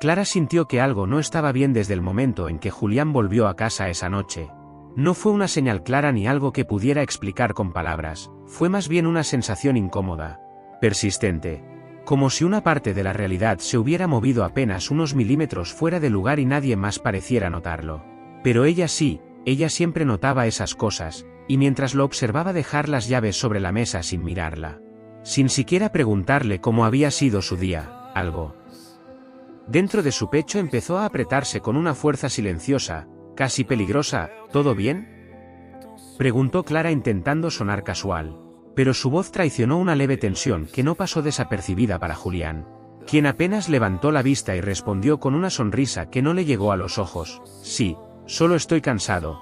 Clara sintió que algo no estaba bien desde el momento en que Julián volvió a casa esa noche. No fue una señal clara ni algo que pudiera explicar con palabras, fue más bien una sensación incómoda, persistente, como si una parte de la realidad se hubiera movido apenas unos milímetros fuera de lugar y nadie más pareciera notarlo. Pero ella sí, ella siempre notaba esas cosas, y mientras lo observaba dejar las llaves sobre la mesa sin mirarla, sin siquiera preguntarle cómo había sido su día, algo dentro de su pecho empezó a apretarse con una fuerza silenciosa, casi peligrosa. ¿Todo bien?, preguntó Clara intentando sonar casual, pero su voz traicionó una leve tensión que no pasó desapercibida para Julián, quien apenas levantó la vista y respondió con una sonrisa que no le llegó a los ojos. Sí, solo estoy cansado,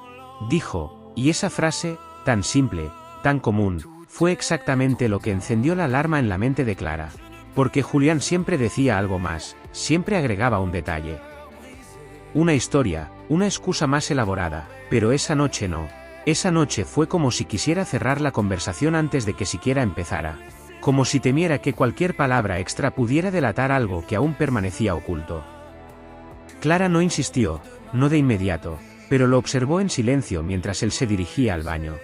dijo, y esa frase, tan simple, tan común, fue exactamente lo que encendió la alarma en la mente de Clara, porque Julián siempre decía algo más, siempre agregaba un detalle, una historia, una excusa más elaborada, pero esa noche no. Esa noche fue como si quisiera cerrar la conversación antes de que siquiera empezara, como si temiera que cualquier palabra extra pudiera delatar algo que aún permanecía oculto. Clara no insistió, no de inmediato, pero lo observó en silencio mientras él se dirigía al baño,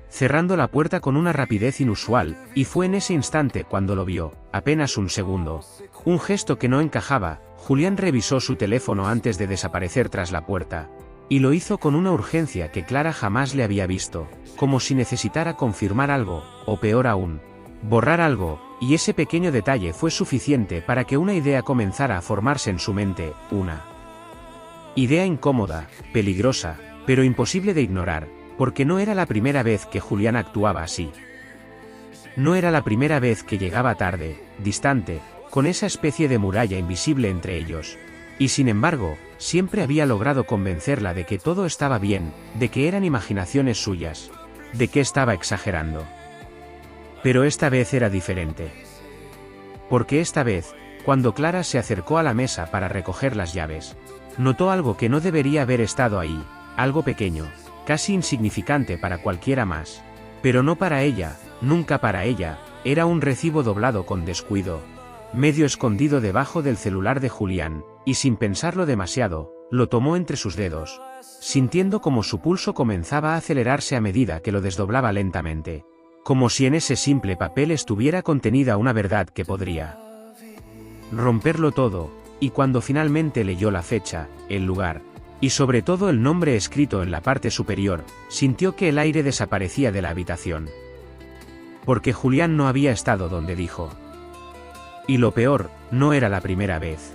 cerrando la puerta con una rapidez inusual, y fue en ese instante cuando lo vio, apenas un segundo. Un gesto que no encajaba. Julián revisó su teléfono antes de desaparecer tras la puerta, y lo hizo con una urgencia que Clara jamás le había visto, como si necesitara confirmar algo, o peor aún, borrar algo, y ese pequeño detalle fue suficiente para que una idea comenzara a formarse en su mente, una idea incómoda, peligrosa, pero imposible de ignorar, porque no era la primera vez que Julián actuaba así. No era la primera vez que llegaba tarde, distante, con esa especie de muralla invisible entre ellos. Y sin embargo, siempre había logrado convencerla de que todo estaba bien, de que eran imaginaciones suyas, de que estaba exagerando. Pero esta vez era diferente. Porque esta vez, cuando Clara se acercó a la mesa para recoger las llaves, notó algo que no debería haber estado ahí, algo pequeño, casi insignificante para cualquiera más. Pero no para ella, nunca para ella, era un recibo doblado con descuido, medio escondido debajo del celular de Julián, y sin pensarlo demasiado, lo tomó entre sus dedos, sintiendo como su pulso comenzaba a acelerarse a medida que lo desdoblaba lentamente, como si en ese simple papel estuviera contenida una verdad que podría romperlo todo. Y cuando finalmente leyó la fecha, el lugar, y sobre todo el nombre escrito en la parte superior, sintió que el aire desaparecía de la habitación. Porque Julián no había estado donde dijo. Y lo peor, no era la primera vez.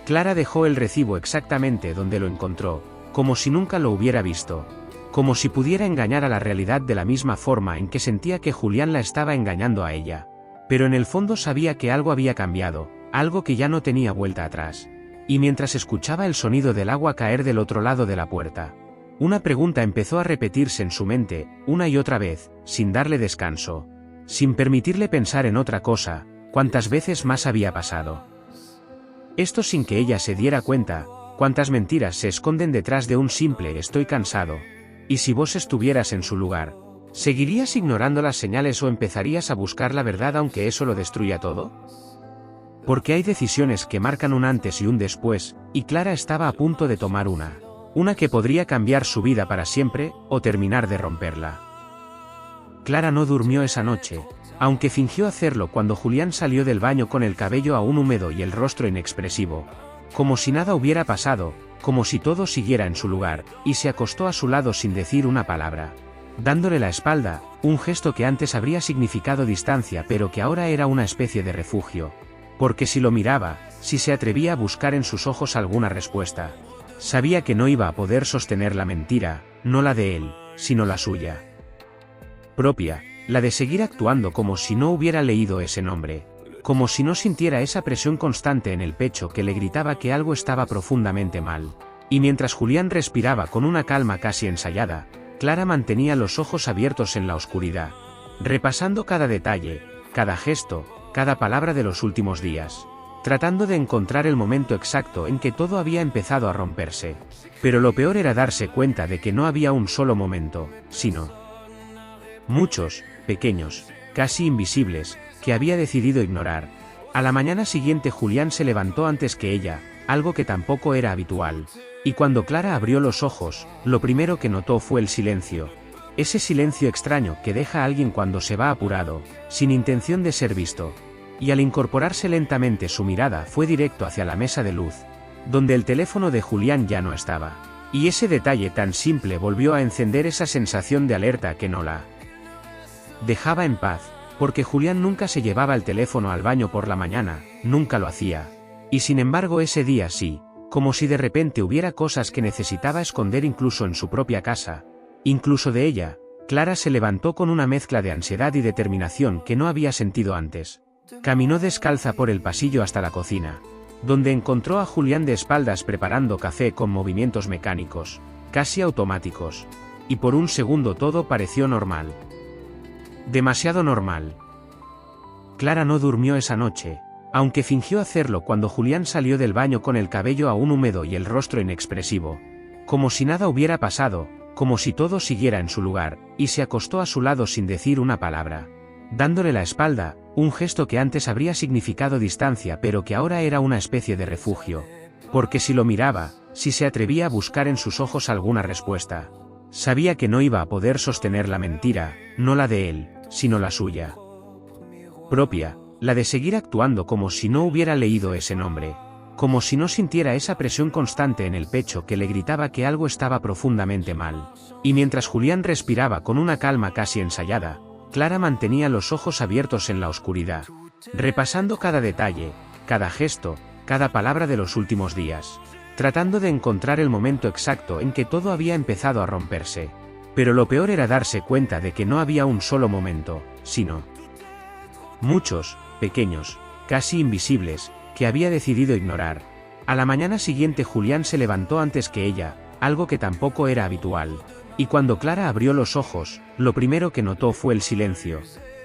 Clara dejó el recibo exactamente donde lo encontró, como si nunca lo hubiera visto, como si pudiera engañar a la realidad de la misma forma en que sentía que Julián la estaba engañando a ella. Pero en el fondo sabía que algo había cambiado, algo que ya no tenía vuelta atrás. Y mientras escuchaba el sonido del agua caer del otro lado de la puerta, una pregunta empezó a repetirse en su mente, una y otra vez, sin darle descanso, sin permitirle pensar en otra cosa. ¿Cuántas veces más había pasado esto sin que ella se diera cuenta? ¿Cuántas mentiras se esconden detrás de un simple "estoy cansado"? ¿Y si vos estuvieras en su lugar? ¿Seguirías ignorando las señales o empezarías a buscar la verdad aunque eso lo destruya todo? Porque hay decisiones que marcan un antes y un después, y Clara estaba a punto de tomar una que podría cambiar su vida para siempre, o terminar de romperla. Clara no durmió esa noche, aunque fingió hacerlo cuando Julián salió del baño con el cabello aún húmedo y el rostro inexpresivo, como si nada hubiera pasado, como si todo siguiera en su lugar, y se acostó a su lado sin decir una palabra, dándole la espalda, un gesto que antes habría significado distancia pero que ahora era una especie de refugio. Porque si lo miraba, si se atrevía a buscar en sus ojos alguna respuesta, sabía que no iba a poder sostener la mentira, no la de él, sino la suya propia, la de seguir actuando como si no hubiera leído ese nombre, como si no sintiera esa presión constante en el pecho que le gritaba que algo estaba profundamente mal. Y mientras Julián respiraba con una calma casi ensayada, Clara mantenía los ojos abiertos en la oscuridad, repasando cada detalle, cada gesto, cada palabra de los últimos días, tratando de encontrar el momento exacto en que todo había empezado a romperse. Pero lo peor era darse cuenta de que no había un solo momento, sino muchos, pequeños, casi invisibles, que había decidido ignorar. A la mañana siguiente Julián se levantó antes que ella, algo que tampoco era habitual. Y cuando Clara abrió los ojos, lo primero que notó fue el silencio. Ese silencio extraño que deja a alguien cuando se va apurado, sin intención de ser visto. Y al incorporarse lentamente su mirada fue directo hacia la mesa de luz, donde el teléfono de Julián ya no estaba. Y ese detalle tan simple volvió a encender esa sensación de alerta que no la dejaba en paz, porque Julián nunca se llevaba el teléfono al baño por la mañana, nunca lo hacía. Y sin embargo ese día sí, como si de repente hubiera cosas que necesitaba esconder incluso en su propia casa. Incluso de ella, Clara se levantó con una mezcla de ansiedad y determinación que no había sentido antes. Caminó descalza por el pasillo hasta la cocina, donde encontró a Julián de espaldas preparando café con movimientos mecánicos, casi automáticos. Y por un segundo todo pareció normal. Demasiado normal. Clara no durmió esa noche, aunque fingió hacerlo cuando Julián salió del baño con el cabello aún húmedo y el rostro inexpresivo. Como si nada hubiera pasado, como si todo siguiera en su lugar, y se acostó a su lado sin decir una palabra, dándole la espalda, un gesto que antes habría significado distancia pero que ahora era una especie de refugio. Porque si lo miraba, si se atrevía a buscar en sus ojos alguna respuesta, sabía que no iba a poder sostener la mentira, no la de él, sino la suya propia, la de seguir actuando como si no hubiera leído ese nombre, como si no sintiera esa presión constante en el pecho que le gritaba que algo estaba profundamente mal. Y mientras Julián respiraba con una calma casi ensayada, Clara mantenía los ojos abiertos en la oscuridad, repasando cada detalle, cada gesto, cada palabra de los últimos días, tratando de encontrar el momento exacto en que todo había empezado a romperse. Pero lo peor era darse cuenta de que no había un solo momento, sino muchos, pequeños, casi invisibles, que había decidido ignorar. A la mañana siguiente Julián se levantó antes que ella, algo que tampoco era habitual. Y cuando Clara abrió los ojos, lo primero que notó fue el silencio.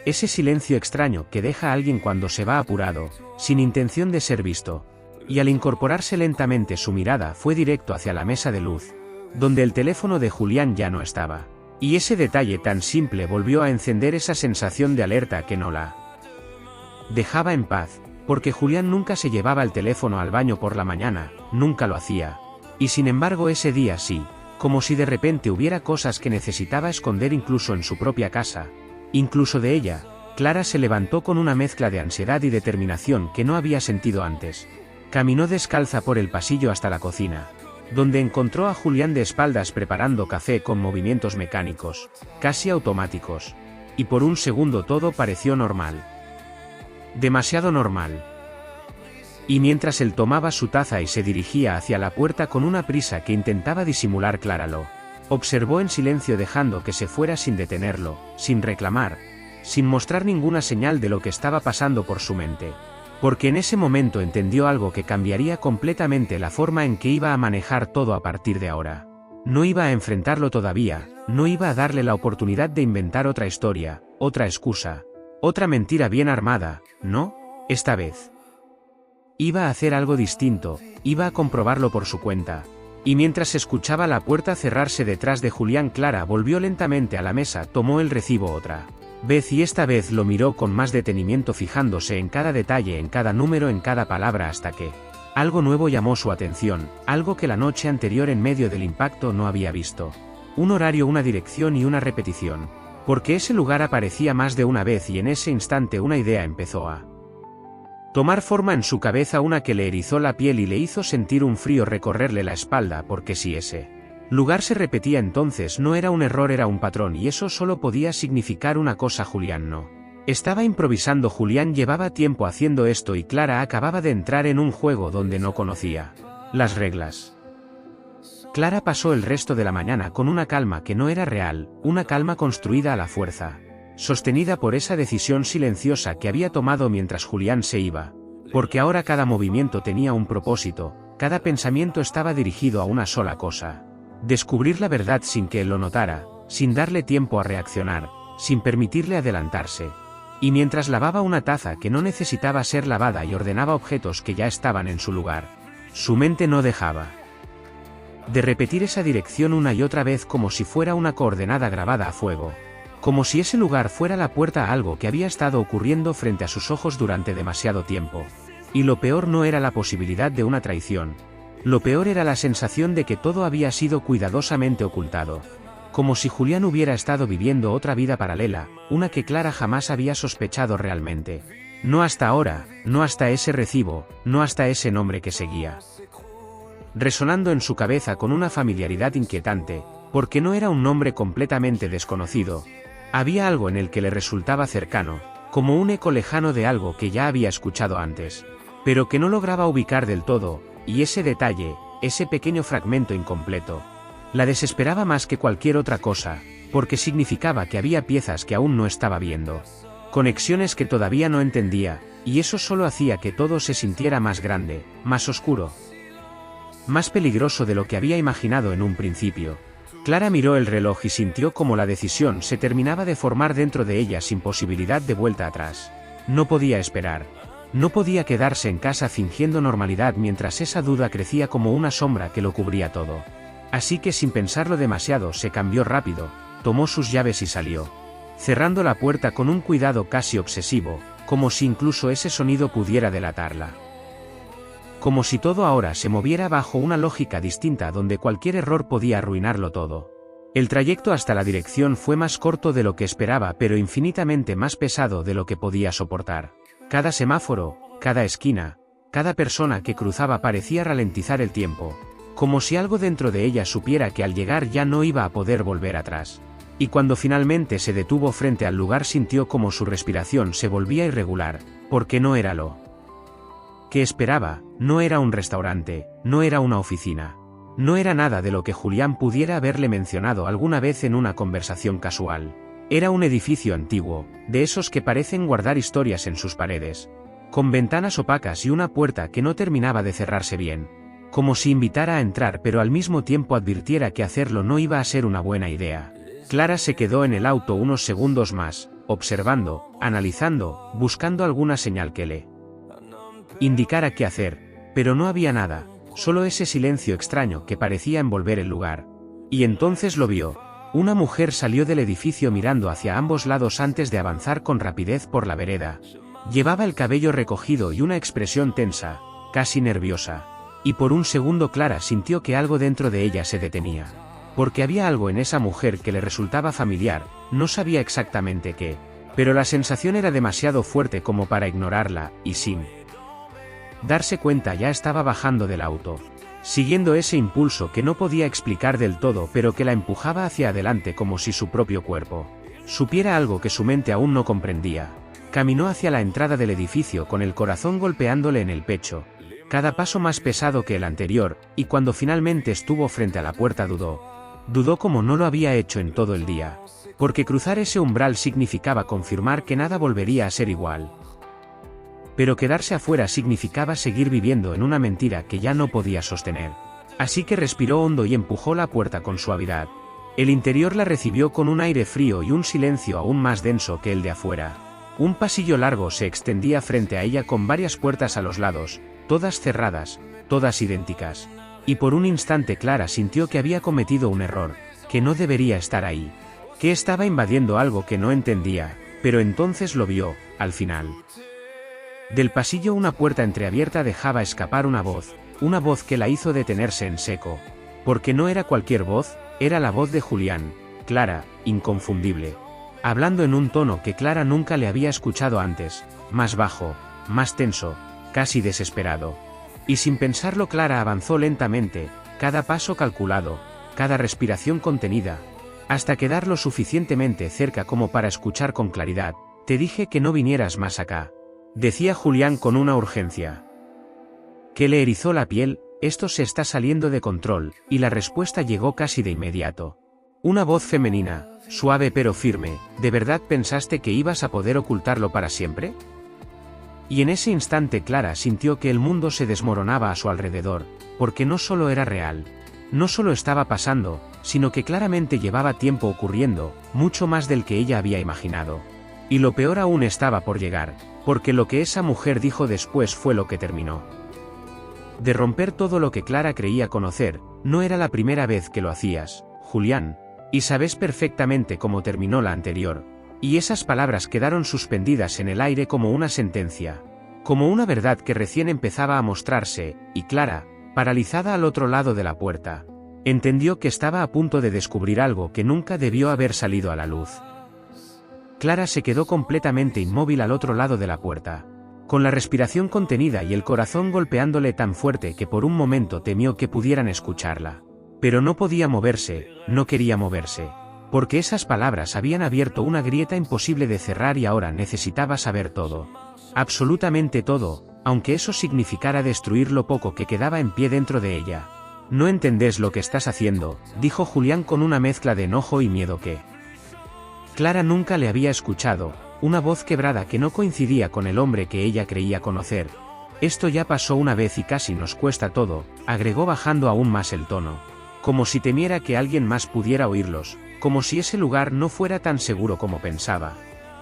Ese silencio extraño que deja a alguien cuando se va apurado, sin intención de ser visto. Y al incorporarse lentamente su mirada fue directo hacia la mesa de luz, donde el teléfono de Julián ya no estaba. Y ese detalle tan simple volvió a encender esa sensación de alerta que no la dejaba en paz, porque Julián nunca se llevaba el teléfono al baño por la mañana, nunca lo hacía. Y sin embargo ese día sí, como si de repente hubiera cosas que necesitaba esconder incluso en su propia casa. Incluso de ella, Clara se levantó con una mezcla de ansiedad y determinación que no había sentido antes. Caminó descalza por el pasillo hasta la cocina, donde encontró a Julián de espaldas preparando café con movimientos mecánicos, casi automáticos. Y por un segundo todo pareció normal. Demasiado normal. Y mientras él tomaba su taza y se dirigía hacia la puerta con una prisa que intentaba disimular, Clara lo observó en silencio dejando que se fuera sin detenerlo, sin reclamar, sin mostrar ninguna señal de lo que estaba pasando por su mente. Porque en ese momento entendió algo que cambiaría completamente la forma en que iba a manejar todo a partir de ahora. No iba a enfrentarlo todavía, no iba a darle la oportunidad de inventar otra historia, otra excusa, otra mentira bien armada, no, esta vez iba a hacer algo distinto, iba a comprobarlo por su cuenta. Y mientras escuchaba la puerta cerrarse detrás de Julián, Clara volvió lentamente a la mesa, tomó el recibo otra vez y esta vez lo miró con más detenimiento fijándose en cada detalle, en cada número, en cada palabra hasta que algo nuevo llamó su atención, algo que la noche anterior en medio del impacto no había visto. Un horario, una dirección y una repetición. Porque ese lugar aparecía más de una vez y en ese instante una idea empezó a tomar forma en su cabeza, una que le erizó la piel y le hizo sentir un frío recorrerle la espalda, porque si ese lugar se repetía entonces no era un error, era un patrón, y eso solo podía significar una cosa: Julián no estaba improvisando, Julián llevaba tiempo haciendo esto y Clara acababa de entrar en un juego donde no conocía las reglas. Clara pasó el resto de la mañana con una calma que no era real, una calma construida a la fuerza, sostenida por esa decisión silenciosa que había tomado mientras Julián se iba, porque ahora cada movimiento tenía un propósito, cada pensamiento estaba dirigido a una sola cosa: descubrir la verdad sin que él lo notara, sin darle tiempo a reaccionar, sin permitirle adelantarse. Y mientras lavaba una taza que no necesitaba ser lavada y ordenaba objetos que ya estaban en su lugar, su mente no dejaba de repetir esa dirección una y otra vez como si fuera una coordenada grabada a fuego. Como si ese lugar fuera la puerta a algo que había estado ocurriendo frente a sus ojos durante demasiado tiempo. Y lo peor no era la posibilidad de una traición. Lo peor era la sensación de que todo había sido cuidadosamente ocultado. Como si Julián hubiera estado viviendo otra vida paralela, una que Clara jamás había sospechado realmente. No hasta ahora, no hasta ese recibo, no hasta ese nombre que seguía resonando en su cabeza con una familiaridad inquietante, porque no era un nombre completamente desconocido. Había algo en el que le resultaba cercano, como un eco lejano de algo que ya había escuchado antes, pero que no lograba ubicar del todo, y ese detalle, ese pequeño fragmento incompleto, la desesperaba más que cualquier otra cosa, porque significaba que había piezas que aún no estaba viendo, conexiones que todavía no entendía, y eso solo hacía que todo se sintiera más grande, más oscuro, más peligroso de lo que había imaginado en un principio. Clara miró el reloj y sintió como la decisión se terminaba de formar dentro de ella sin posibilidad de vuelta atrás. No podía esperar. No podía quedarse en casa fingiendo normalidad mientras esa duda crecía como una sombra que lo cubría todo. Así que sin pensarlo demasiado se cambió rápido, tomó sus llaves y salió, cerrando la puerta con un cuidado casi obsesivo, como si incluso ese sonido pudiera delatarla. Como si todo ahora se moviera bajo una lógica distinta donde cualquier error podía arruinarlo todo. El trayecto hasta la dirección fue más corto de lo que esperaba, pero infinitamente más pesado de lo que podía soportar. Cada semáforo, cada esquina, cada persona que cruzaba parecía ralentizar el tiempo, como si algo dentro de ella supiera que al llegar ya no iba a poder volver atrás. Y cuando finalmente se detuvo frente al lugar sintió como su respiración se volvía irregular, porque no era lo que esperaba. No era un restaurante, no era una oficina. No era nada de lo que Julián pudiera haberle mencionado alguna vez en una conversación casual. Era un edificio antiguo, de esos que parecen guardar historias en sus paredes, con ventanas opacas y una puerta que no terminaba de cerrarse bien, como si invitara a entrar pero al mismo tiempo advirtiera que hacerlo no iba a ser una buena idea. Clara se quedó en el auto unos segundos más, observando, analizando, buscando alguna señal que le indicara qué hacer, pero no había nada, solo ese silencio extraño que parecía envolver el lugar. Y entonces lo vio. Una mujer salió del edificio mirando hacia ambos lados antes de avanzar con rapidez por la vereda. Llevaba el cabello recogido y una expresión tensa, casi nerviosa. Y por un segundo Clara sintió que algo dentro de ella se detenía. Porque había algo en esa mujer que le resultaba familiar, no sabía exactamente qué, pero la sensación era demasiado fuerte como para ignorarla, y sin darse cuenta ya estaba bajando del auto, siguiendo ese impulso que no podía explicar del todo pero que la empujaba hacia adelante como si su propio cuerpo supiera algo que su mente aún no comprendía. Caminó hacia la entrada del edificio con el corazón golpeándole en el pecho, cada paso más pesado que el anterior, y cuando finalmente estuvo frente a la puerta dudó como no lo había hecho en todo el día, porque cruzar ese umbral significaba confirmar que nada volvería a ser igual. Pero quedarse afuera significaba seguir viviendo en una mentira que ya no podía sostener. Así que respiró hondo y empujó la puerta con suavidad. El interior la recibió con un aire frío y un silencio aún más denso que el de afuera. Un pasillo largo se extendía frente a ella con varias puertas a los lados, todas cerradas, todas idénticas. Y por un instante Clara sintió que había cometido un error, que no debería estar ahí, que estaba invadiendo algo que no entendía, pero entonces lo vio, al final. Del pasillo una puerta entreabierta dejaba escapar una voz que la hizo detenerse en seco. Porque no era cualquier voz, era la voz de Julián, clara, inconfundible. Hablando en un tono que Clara nunca le había escuchado antes, más bajo, más tenso, casi desesperado. Y sin pensarlo Clara avanzó lentamente, cada paso calculado, cada respiración contenida, hasta quedar lo suficientemente cerca como para escuchar con claridad. Te dije que no vinieras más acá, decía Julián con una urgencia que le erizó la piel. Esto se está saliendo de control, y la respuesta llegó casi de inmediato. Una voz femenina, suave pero firme. ¿De verdad pensaste que ibas a poder ocultarlo para siempre? Y en ese instante Clara sintió que el mundo se desmoronaba a su alrededor, porque no solo era real, no solo estaba pasando, sino que claramente llevaba tiempo ocurriendo, mucho más del que ella había imaginado. Y lo peor aún estaba por llegar, porque lo que esa mujer dijo después fue lo que terminó de romper todo lo que Clara creía conocer. No era la primera vez que lo hacías, Julián, y sabes perfectamente cómo terminó la anterior. Y esas palabras quedaron suspendidas en el aire como una sentencia. como una verdad que recién empezaba a mostrarse, y Clara, paralizada al otro lado de la puerta, entendió que estaba a punto de descubrir algo que nunca debió haber salido a la luz. Clara se quedó completamente inmóvil al otro lado de la puerta, con la respiración contenida y el corazón golpeándole tan fuerte que por un momento temió que pudieran escucharla. Pero no podía moverse, no quería moverse, porque esas palabras habían abierto una grieta imposible de cerrar y ahora necesitaba saber todo. Absolutamente todo, aunque eso significara destruir lo poco que quedaba en pie dentro de ella. «No entendés lo que estás haciendo», dijo Julián con una mezcla de enojo y miedo que Clara nunca le había escuchado, una voz quebrada que no coincidía con el hombre que ella creía conocer. «Esto ya pasó una vez y casi nos cuesta todo», agregó bajando aún más el tono, como si temiera que alguien más pudiera oírlos, como si ese lugar no fuera tan seguro como pensaba.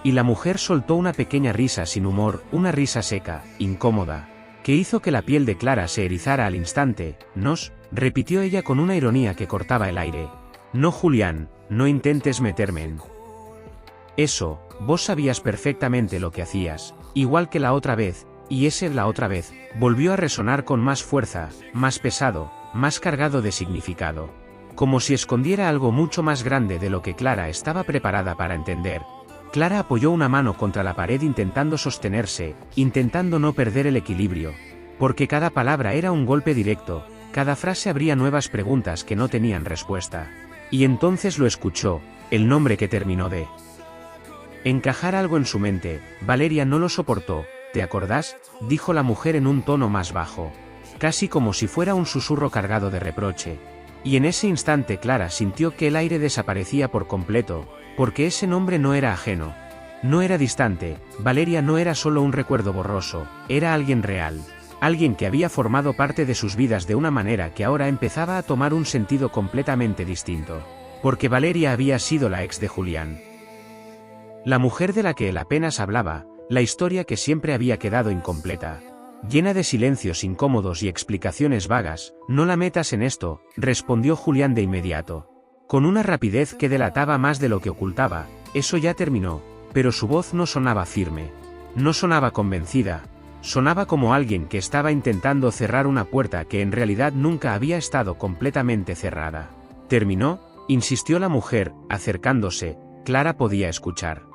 Y la mujer soltó una pequeña risa sin humor, una risa seca, incómoda, que hizo que la piel de Clara se erizara al instante. «Nos», repitió ella con una ironía que cortaba el aire. «No, Julián, no intentes meterme en eso, vos sabías perfectamente lo que hacías, igual que la otra vez», y ese «la otra vez» volvió a resonar con más fuerza, más pesado, más cargado de significado, como si escondiera algo mucho más grande de lo que Clara estaba preparada para entender. Clara apoyó una mano contra la pared intentando sostenerse, intentando no perder el equilibrio, porque cada palabra era un golpe directo, cada frase abría nuevas preguntas que no tenían respuesta. Y entonces lo escuchó, el nombre que terminó de encajar algo en su mente. Valeria no lo soportó. «¿Te acordás?», dijo la mujer en un tono más bajo, casi como si fuera un susurro cargado de reproche. Y en ese instante Clara sintió que el aire desaparecía por completo, porque ese nombre no era ajeno, no era distante. Valeria no era solo un recuerdo borroso, era alguien real, alguien que había formado parte de sus vidas de una manera que ahora empezaba a tomar un sentido completamente distinto, porque Valeria había sido la ex de Julián. La mujer de la que él apenas hablaba, la historia que siempre había quedado incompleta, llena de silencios incómodos y explicaciones vagas. «No la metas en esto», respondió Julián de inmediato, con una rapidez que delataba más de lo que ocultaba. «Eso ya terminó», pero su voz no sonaba firme, no sonaba convencida, sonaba como alguien que estaba intentando cerrar una puerta que en realidad nunca había estado completamente cerrada. «¿Terminó?», insistió la mujer, acercándose. Clara podía escuchar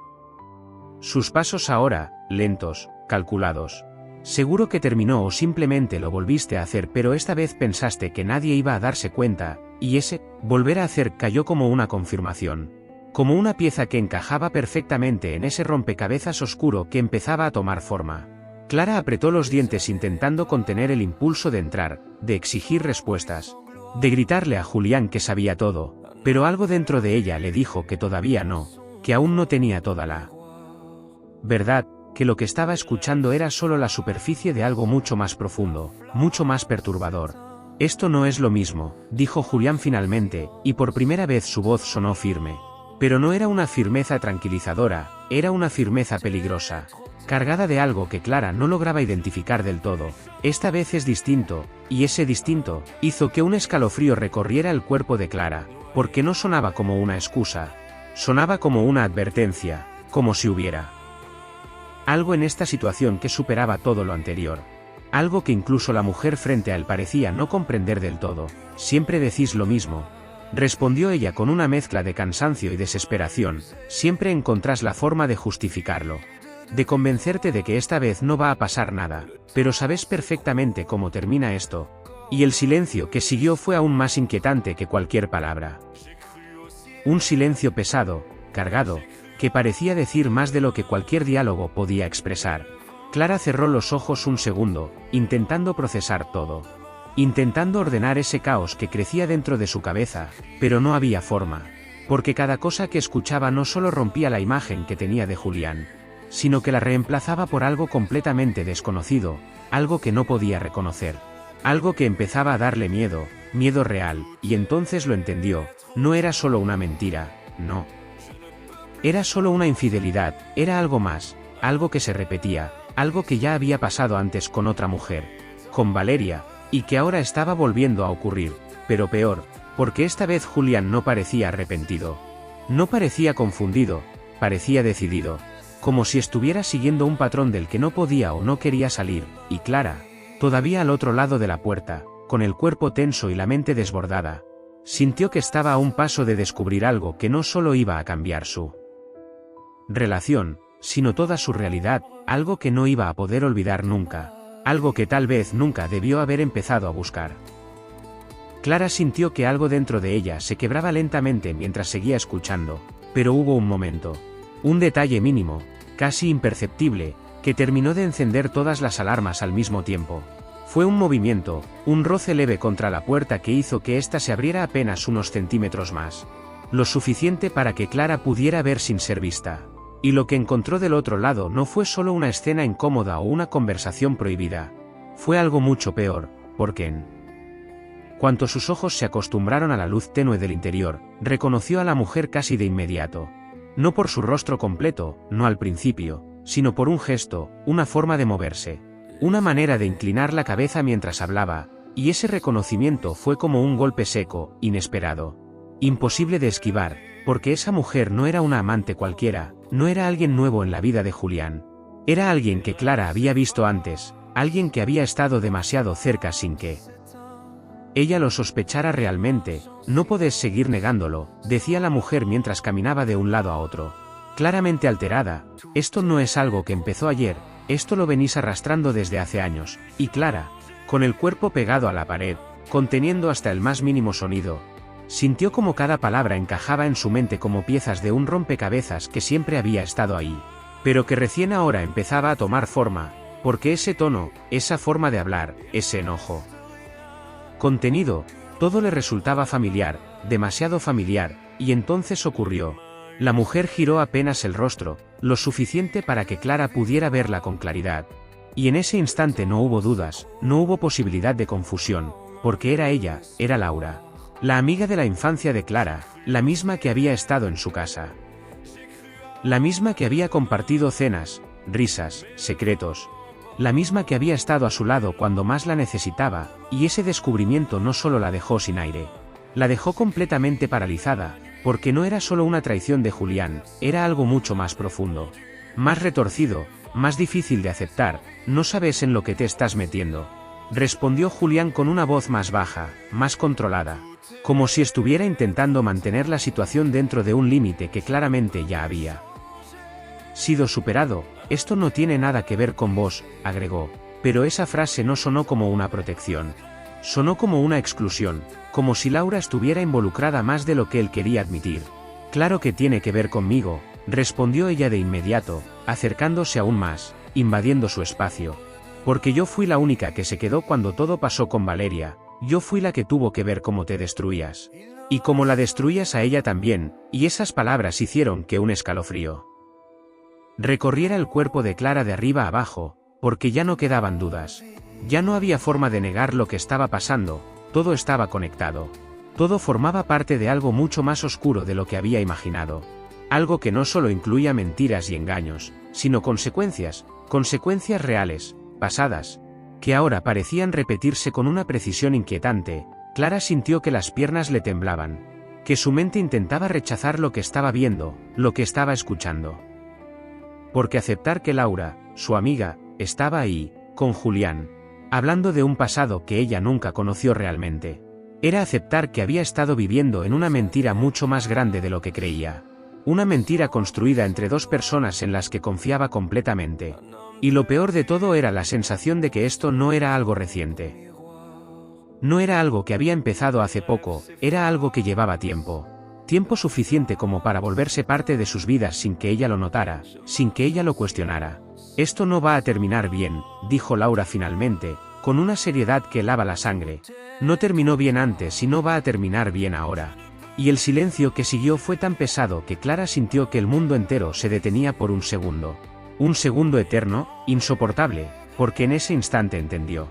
sus pasos ahora, lentos, calculados. «Seguro que terminó o simplemente lo volviste a hacer, pero esta vez pensaste que nadie iba a darse cuenta», y ese «volver a hacer» cayó como una confirmación, como una pieza que encajaba perfectamente en ese rompecabezas oscuro que empezaba a tomar forma. Clara apretó los dientes intentando contener el impulso de entrar, de exigir respuestas, de gritarle a Julián que sabía todo, pero algo dentro de ella le dijo que todavía no, que aún no tenía toda la verdad, que lo que estaba escuchando era solo la superficie de algo mucho más profundo, mucho más perturbador. «Esto no es lo mismo», dijo Julián finalmente, y por primera vez su voz sonó firme. Pero no era una firmeza tranquilizadora, era una firmeza peligrosa, cargada de algo que Clara no lograba identificar del todo. «Esta vez es distinto», y ese distinto hizo que un escalofrío recorriera el cuerpo de Clara, porque no sonaba como una excusa, sonaba como una advertencia, como si hubiera algo en esta situación que superaba todo lo anterior. Algo que incluso la mujer frente a él parecía no comprender del todo. «Siempre decís lo mismo», respondió ella con una mezcla de cansancio y desesperación. «Siempre encontrás la forma de justificarlo, de convencerte de que esta vez no va a pasar nada, pero sabes perfectamente cómo termina esto». Y el silencio que siguió fue aún más inquietante que cualquier palabra. Un silencio pesado, cargado, que parecía decir más de lo que cualquier diálogo podía expresar. Clara cerró los ojos un segundo, intentando procesar todo, intentando ordenar ese caos que crecía dentro de su cabeza, pero no había forma, porque cada cosa que escuchaba no solo rompía la imagen que tenía de Julián, sino que la reemplazaba por algo completamente desconocido, algo que no podía reconocer, algo que empezaba a darle miedo, miedo real, y entonces lo entendió. No era solo una mentira, no. Era solo una infidelidad, era algo más, algo que se repetía, algo que ya había pasado antes con otra mujer, con Valeria, y que ahora estaba volviendo a ocurrir, pero peor, porque esta vez Julián no parecía arrepentido, no parecía confundido, parecía decidido. como si estuviera siguiendo un patrón del que no podía o no quería salir, y Clara, todavía al otro lado de la puerta, con el cuerpo tenso y la mente desbordada, sintió que estaba a un paso de descubrir algo que no solo iba a cambiar su relación, sino toda su realidad, algo que no iba a poder olvidar nunca, algo que tal vez nunca debió haber empezado a buscar. Clara sintió que algo dentro de ella se quebraba lentamente mientras seguía escuchando, pero hubo un momento, un detalle mínimo, casi imperceptible, que terminó de encender todas las alarmas al mismo tiempo. Fue un movimiento, un roce leve contra la puerta que hizo que ésta se abriera apenas unos centímetros más. Lo suficiente para que Clara pudiera ver sin ser vista. Y lo que encontró del otro lado no fue solo una escena incómoda o una conversación prohibida. Fue algo mucho peor, porque en cuanto sus ojos se acostumbraron a la luz tenue del interior, reconoció a la mujer casi de inmediato. No por su rostro completo, no al principio, sino por un gesto, una forma de moverse, una manera de inclinar la cabeza mientras hablaba, y ese reconocimiento fue como un golpe seco, inesperado. Imposible de esquivar, porque esa mujer no era una amante cualquiera, no era alguien nuevo en la vida de Julián. Era alguien que Clara había visto antes, alguien que había estado demasiado cerca sin que ella lo sospechara realmente. No podés seguir negándolo, decía la mujer mientras caminaba de un lado a otro. Claramente alterada, esto no es algo que empezó ayer, esto lo venís arrastrando desde hace años, y Clara, con el cuerpo pegado a la pared, conteniendo hasta el más mínimo sonido, sintió como cada palabra encajaba en su mente como piezas de un rompecabezas que siempre había estado ahí, pero que recién ahora empezaba a tomar forma, porque ese tono, esa forma de hablar, ese enojo contenido, todo le resultaba familiar, demasiado familiar, y entonces ocurrió. La mujer giró apenas el rostro, lo suficiente para que Clara pudiera verla con claridad. Y en ese instante no hubo dudas, no hubo posibilidad de confusión, porque era ella, era Laura. La amiga de la infancia de Clara, la misma que había estado en su casa. La misma que había compartido cenas, risas, secretos. La misma que había estado a su lado cuando más la necesitaba, y ese descubrimiento no solo la dejó sin aire. La dejó completamente paralizada, porque no era solo una traición de Julián, era algo mucho más profundo. Más retorcido, más difícil de aceptar. No sabes en lo que te estás metiendo, respondió Julián con una voz más baja, más controlada, como si estuviera intentando mantener la situación dentro de un límite que claramente ya había sido superado. Esto no tiene nada que ver con vos, agregó, pero esa frase no sonó como una protección. Sonó como una exclusión, como si Laura estuviera involucrada más de lo que él quería admitir. Claro que tiene que ver conmigo, respondió ella de inmediato, acercándose aún más, invadiendo su espacio. Porque yo fui la única que se quedó cuando todo pasó con Valeria, yo fui la que tuvo que ver cómo te destruías. Y cómo la destruías a ella también, y esas palabras hicieron que un escalofrío recorriera el cuerpo de Clara de arriba a abajo, porque ya no quedaban dudas. Ya no había forma de negar lo que estaba pasando, todo estaba conectado. Todo formaba parte de algo mucho más oscuro de lo que había imaginado. Algo que no solo incluía mentiras y engaños, sino consecuencias reales, pasadas, que ahora parecían repetirse con una precisión inquietante. Clara sintió que las piernas le temblaban, que su mente intentaba rechazar lo que estaba viendo, lo que estaba escuchando. Porque aceptar que Laura, su amiga, estaba ahí, con Julián, hablando de un pasado que ella nunca conoció realmente, era aceptar que había estado viviendo en una mentira mucho más grande de lo que creía. Una mentira construida entre dos personas en las que confiaba completamente. Y lo peor de todo era la sensación de que esto no era algo reciente. No era algo que había empezado hace poco, era algo que llevaba tiempo. Tiempo suficiente como para volverse parte de sus vidas sin que ella lo notara, sin que ella lo cuestionara. Esto no va a terminar bien, dijo Laura finalmente, con una seriedad que helaba la sangre. No terminó bien antes y no va a terminar bien ahora. Y el silencio que siguió fue tan pesado que Clara sintió que el mundo entero se detenía por un segundo. Un segundo eterno, insoportable, porque en ese instante entendió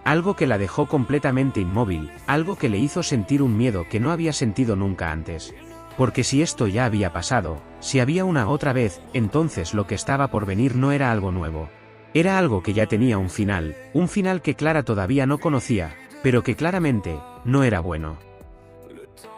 algo que la dejó completamente inmóvil, algo que le hizo sentir un miedo que no había sentido nunca antes. Porque si esto ya había pasado, si había una otra vez, entonces lo que estaba por venir no era algo nuevo. Era algo que ya tenía un final que Clara todavía no conocía, pero que claramente no era bueno.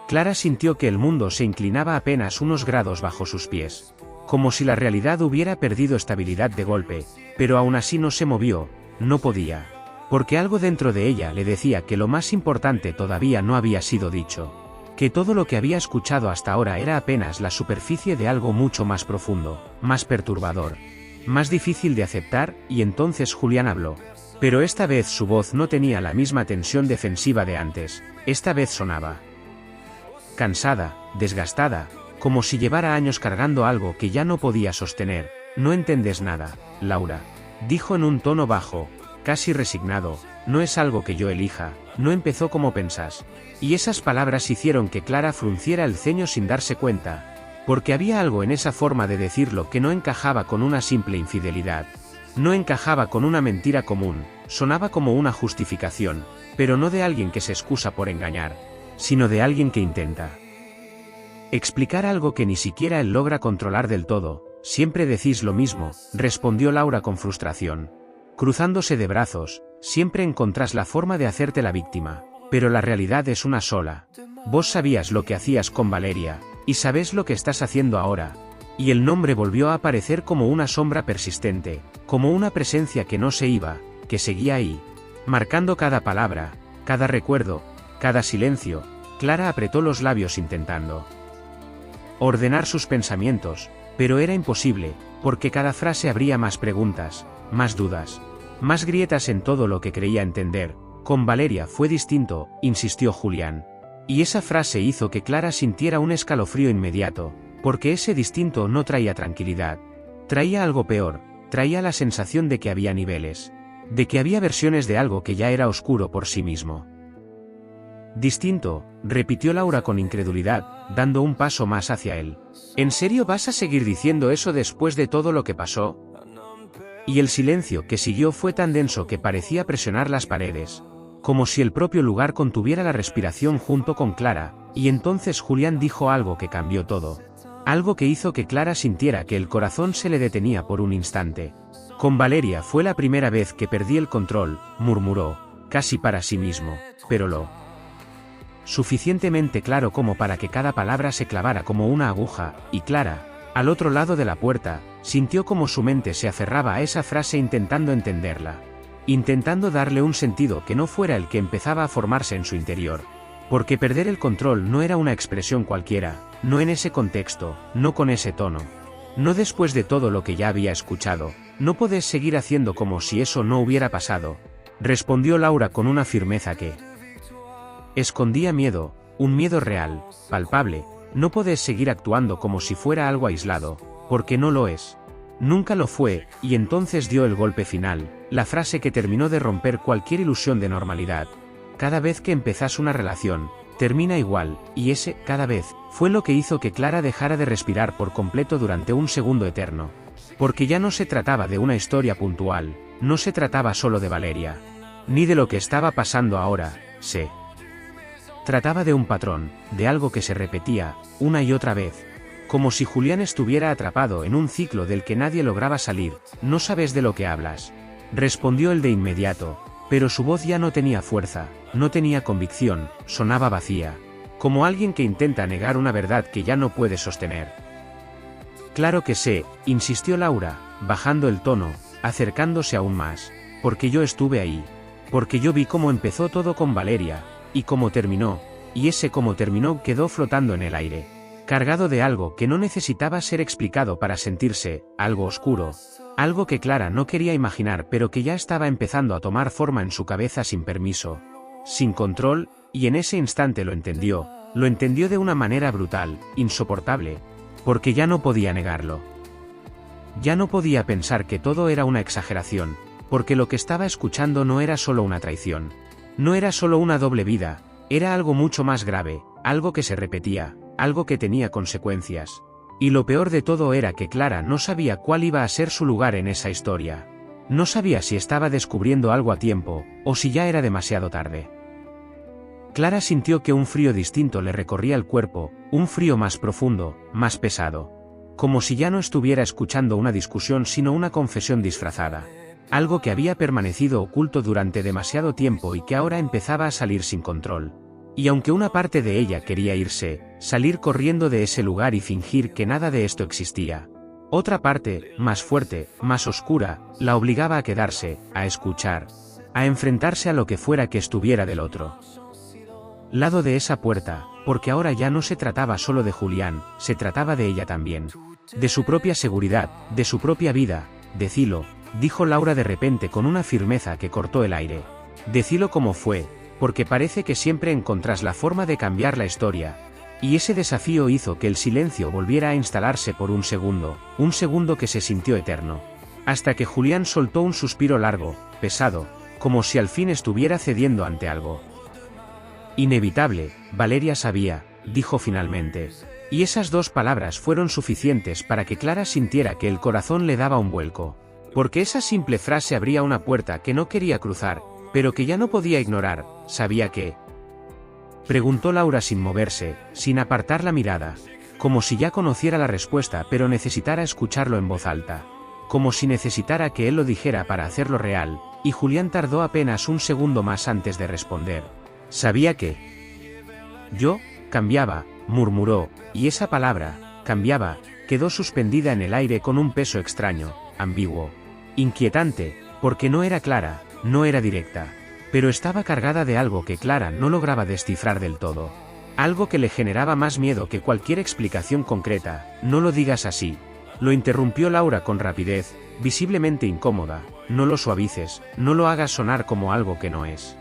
Clara sintió que el mundo se inclinaba apenas unos grados bajo sus pies. como si la realidad hubiera perdido estabilidad de golpe, pero aún así no se movió, no podía. Porque algo dentro de ella le decía que lo más importante todavía no había sido dicho. Que todo lo que había escuchado hasta ahora era apenas la superficie de algo mucho más profundo, más perturbador, más difícil de aceptar, y entonces Julián habló. Pero esta vez su voz no tenía la misma tensión defensiva de antes, esta vez sonaba cansada, desgastada, como si llevara años cargando algo que ya no podía sostener. No entiendes nada, Laura, dijo en un tono bajo, casi resignado, no es algo que yo elija, no empezó como pensás. Y esas palabras hicieron que Clara frunciera el ceño sin darse cuenta, porque había algo en esa forma de decirlo que no encajaba con una simple infidelidad. No encajaba con una mentira común, sonaba como una justificación, pero no de alguien que se excusa por engañar, sino de alguien que intenta explicar algo que ni siquiera él logra controlar del todo. Siempre decís lo mismo, respondió Laura con frustración. Cruzándose de brazos, siempre encontrás la forma de hacerte la víctima, pero la realidad es una sola. Vos sabías lo que hacías con Valeria, y sabés lo que estás haciendo ahora. Y el nombre volvió a aparecer como una sombra persistente, como una presencia que no se iba, que seguía ahí, marcando cada palabra, cada recuerdo, cada silencio. Clara apretó los labios intentando ordenar sus pensamientos, pero era imposible, porque cada frase abría más preguntas, más dudas, más grietas en todo lo que creía entender. Con Valeria fue distinto, insistió Julián. Y esa frase hizo que Clara sintiera un escalofrío inmediato, porque ese distinto no traía tranquilidad. Traía algo peor, traía la sensación de que había niveles, de que había versiones de algo que ya era oscuro por sí mismo. Distinto, repitió Laura con incredulidad, dando un paso más hacia él. ¿En serio vas a seguir diciendo eso después de todo lo que pasó? Y el silencio que siguió fue tan denso que parecía presionar las paredes, como si el propio lugar contuviera la respiración junto con Clara, y entonces Julián dijo algo que cambió todo. Algo que hizo que Clara sintiera que el corazón se le detenía por un instante. Con Valeria fue la primera vez que perdí el control, murmuró, casi para sí mismo, pero lo suficientemente claro como para que cada palabra se clavara como una aguja, y Clara, al otro lado de la puerta, sintió como su mente se aferraba a esa frase intentando entenderla, intentando darle un sentido que no fuera el que empezaba a formarse en su interior. Porque perder el control no era una expresión cualquiera, no en ese contexto, no con ese tono. No después de todo lo que ya había escuchado, no podés seguir haciendo como si eso no hubiera pasado, respondió Laura con una firmeza que escondía miedo, un miedo real, palpable. No podés seguir actuando como si fuera algo aislado, porque no lo es. Nunca lo fue, y entonces dio el golpe final, la frase que terminó de romper cualquier ilusión de normalidad. Cada vez que empezás una relación, termina igual, y ese, cada vez, fue lo que hizo que Clara dejara de respirar por completo durante un segundo eterno. Porque ya no se trataba de una historia puntual, no se trataba solo de Valeria, ni de lo que estaba pasando ahora, se trataba de un patrón, de algo que se repetía, una y otra vez, como si Julián estuviera atrapado en un ciclo del que nadie lograba salir. No sabes de lo que hablas, respondió él de inmediato, pero su voz ya no tenía fuerza, no tenía convicción, sonaba vacía, como alguien que intenta negar una verdad que ya no puede sostener. Claro que sé, insistió Laura, bajando el tono, acercándose aún más, porque yo estuve ahí, porque yo vi cómo empezó todo con Valeria, y cómo terminó, y ese cómo terminó quedó flotando en el aire, cargado de algo que no necesitaba ser explicado para sentirse, algo oscuro, algo que Clara no quería imaginar pero que ya estaba empezando a tomar forma en su cabeza sin permiso, sin control, y en ese instante lo entendió de una manera brutal, insoportable, porque ya no podía negarlo. Ya no podía pensar que todo era una exageración, porque lo que estaba escuchando no era solo una traición. No era solo una doble vida, era algo mucho más grave, algo que se repetía, algo que tenía consecuencias. Y lo peor de todo era que Clara no sabía cuál iba a ser su lugar en esa historia. No sabía si estaba descubriendo algo a tiempo, o si ya era demasiado tarde. Clara sintió que un frío distinto le recorría el cuerpo, un frío más profundo, más pesado. Como si ya no estuviera escuchando una discusión sino una confesión disfrazada. Algo que había permanecido oculto durante demasiado tiempo y que ahora empezaba a salir sin control. Y aunque una parte de ella quería irse, salir corriendo de ese lugar y fingir que nada de esto existía, Otra parte, más fuerte, más oscura, la obligaba a quedarse, a escuchar, a enfrentarse a lo que fuera que estuviera del otro lado de esa puerta, porque ahora ya no se trataba solo de Julián, se trataba de ella también. De su propia seguridad, de su propia vida. Decilo, dijo Laura de repente con una firmeza que cortó el aire. Decilo como fue, porque parece que siempre encontrás la forma de cambiar la historia. Y ese desafío hizo que el silencio volviera a instalarse por un segundo que se sintió eterno. Hasta que Julián soltó un suspiro largo, pesado, como si al fin estuviera cediendo ante algo inevitable. Valeria sabía, dijo finalmente. Y esas dos palabras fueron suficientes para que Clara sintiera que el corazón le daba un vuelco. Porque esa simple frase abría una puerta que no quería cruzar, pero que ya no podía ignorar. ¿Sabía qué? Preguntó Laura sin moverse, sin apartar la mirada. Como si ya conociera la respuesta pero necesitara escucharlo en voz alta. Como si necesitara que él lo dijera para hacerlo real, y Julián tardó apenas un segundo más antes de responder. Sabía que yo cambiaba, murmuró, y esa palabra, cambiaba, quedó suspendida en el aire con un peso extraño, ambiguo, inquietante, porque no era clara, no era directa, pero estaba cargada de algo que Clara no lograba descifrar del todo. Algo que le generaba más miedo que cualquier explicación concreta. No lo digas así. Lo interrumpió Laura con rapidez, visiblemente incómoda. No lo suavices, no lo hagas sonar como algo que no es.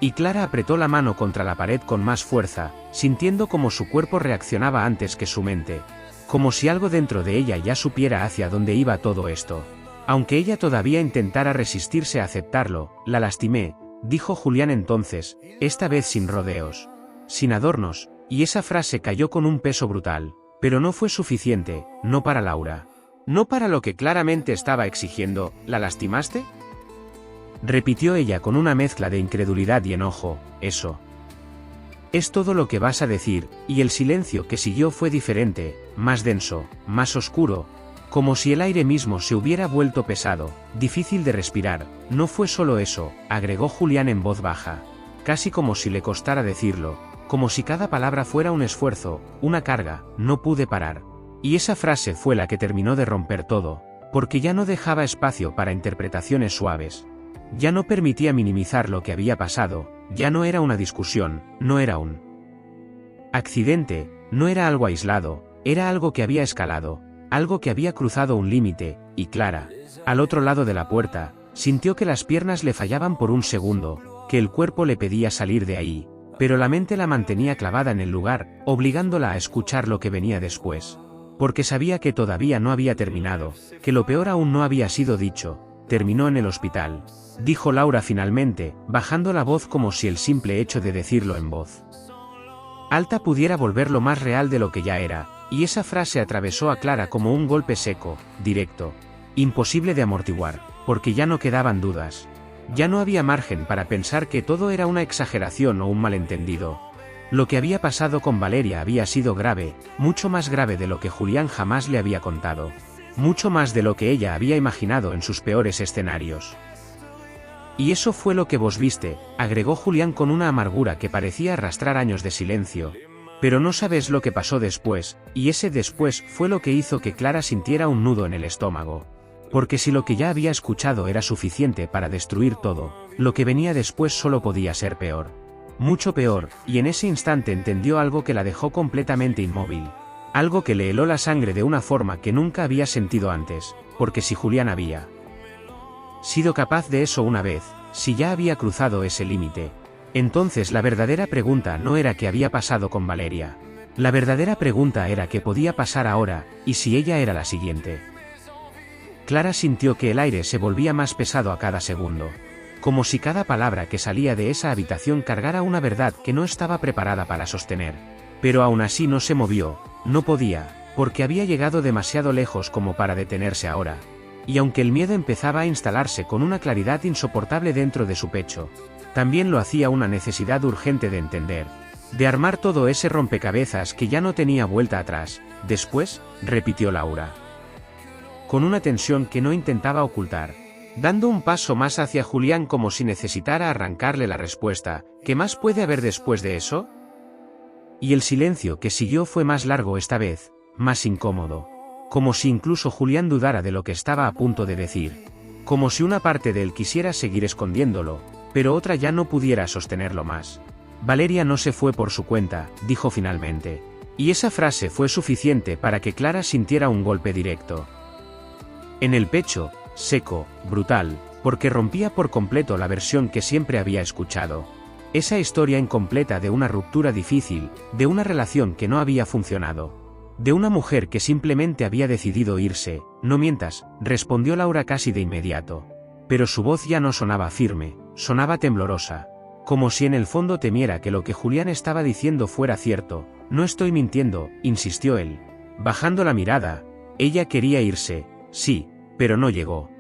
Y Clara apretó la mano contra la pared con más fuerza, sintiendo como su cuerpo reaccionaba antes que su mente. Como si algo dentro de ella ya supiera hacia dónde iba todo esto. Aunque ella todavía intentara resistirse a aceptarlo, la lastimé, dijo Julián entonces, esta vez sin rodeos. Sin adornos, y esa frase cayó con un peso brutal. Pero no fue suficiente, no para Laura. No para lo que claramente estaba exigiendo. ¿La lastimaste? Repitió ella con una mezcla de incredulidad y enojo. Eso es todo lo que vas a decir, y el silencio que siguió fue diferente, más denso, más oscuro, como si el aire mismo se hubiera vuelto pesado, difícil de respirar. No fue solo eso, agregó Julián en voz baja, casi como si le costara decirlo, como si cada palabra fuera un esfuerzo, una carga. No pude parar. Y esa frase fue la que terminó de romper todo, porque ya no dejaba espacio para interpretaciones suaves. Ya no permitía minimizar lo que había pasado, ya no era una discusión, no era un accidente, no era algo aislado, era algo que había escalado, algo que había cruzado un límite, y Clara, al otro lado de la puerta, sintió que las piernas le fallaban por un segundo, que el cuerpo le pedía salir de ahí, pero la mente la mantenía clavada en el lugar, obligándola a escuchar lo que venía después. Porque sabía que todavía no había terminado, que lo peor aún no había sido dicho. Terminó en el hospital, dijo Laura finalmente, bajando la voz como si el simple hecho de decirlo en voz alta pudiera volverlo más real de lo que ya era, y esa frase atravesó a Clara como un golpe seco, directo, imposible de amortiguar, porque ya no quedaban dudas. Ya no había margen para pensar que todo era una exageración o un malentendido. Lo que había pasado con Valeria había sido grave, mucho más grave de lo que Julián jamás le había contado. Mucho más de lo que ella había imaginado en sus peores escenarios. Y eso fue lo que vos viste, agregó Julián con una amargura que parecía arrastrar años de silencio. Pero no sabes lo que pasó después, y ese después fue lo que hizo que Clara sintiera un nudo en el estómago. Porque si lo que ya había escuchado era suficiente para destruir todo, lo que venía después solo podía ser peor. Mucho peor, y en ese instante entendió algo que la dejó completamente inmóvil. Algo que le heló la sangre de una forma que nunca había sentido antes, porque si Julián había sido capaz de eso una vez, si ya había cruzado ese límite, entonces la verdadera pregunta no era qué había pasado con Valeria. La verdadera pregunta era qué podía pasar ahora, y si ella era la siguiente. Clara sintió que el aire se volvía más pesado a cada segundo, como si cada palabra que salía de esa habitación cargara una verdad que no estaba preparada para sostener. Pero aún así no se movió, no podía, porque había llegado demasiado lejos como para detenerse ahora. Y aunque el miedo empezaba a instalarse con una claridad insoportable dentro de su pecho, también lo hacía una necesidad urgente de entender, de armar todo ese rompecabezas que ya no tenía vuelta atrás. Después, repitió Laura, con una tensión que no intentaba ocultar, dando un paso más hacia Julián como si necesitara arrancarle la respuesta. ¿Qué más puede haber después de eso? Y el silencio que siguió fue más largo esta vez, más incómodo. como si incluso Julián dudara de lo que estaba a punto de decir. Como si una parte de él quisiera seguir escondiéndolo, pero otra ya no pudiera sostenerlo más. Valeria no se fue por su cuenta, dijo finalmente. Y esa frase fue suficiente para que Clara sintiera un golpe directo en el pecho, seco, brutal, porque rompía por completo la versión que siempre había escuchado. Esa historia incompleta de una ruptura difícil, de una relación que no había funcionado. De una mujer que simplemente había decidido irse. No mientas, respondió Laura casi de inmediato. Pero su voz ya no sonaba firme, sonaba temblorosa. Como si en el fondo temiera que lo que Julián estaba diciendo fuera cierto. No estoy mintiendo, insistió él. Bajando la mirada, ella quería irse, sí, pero no llegó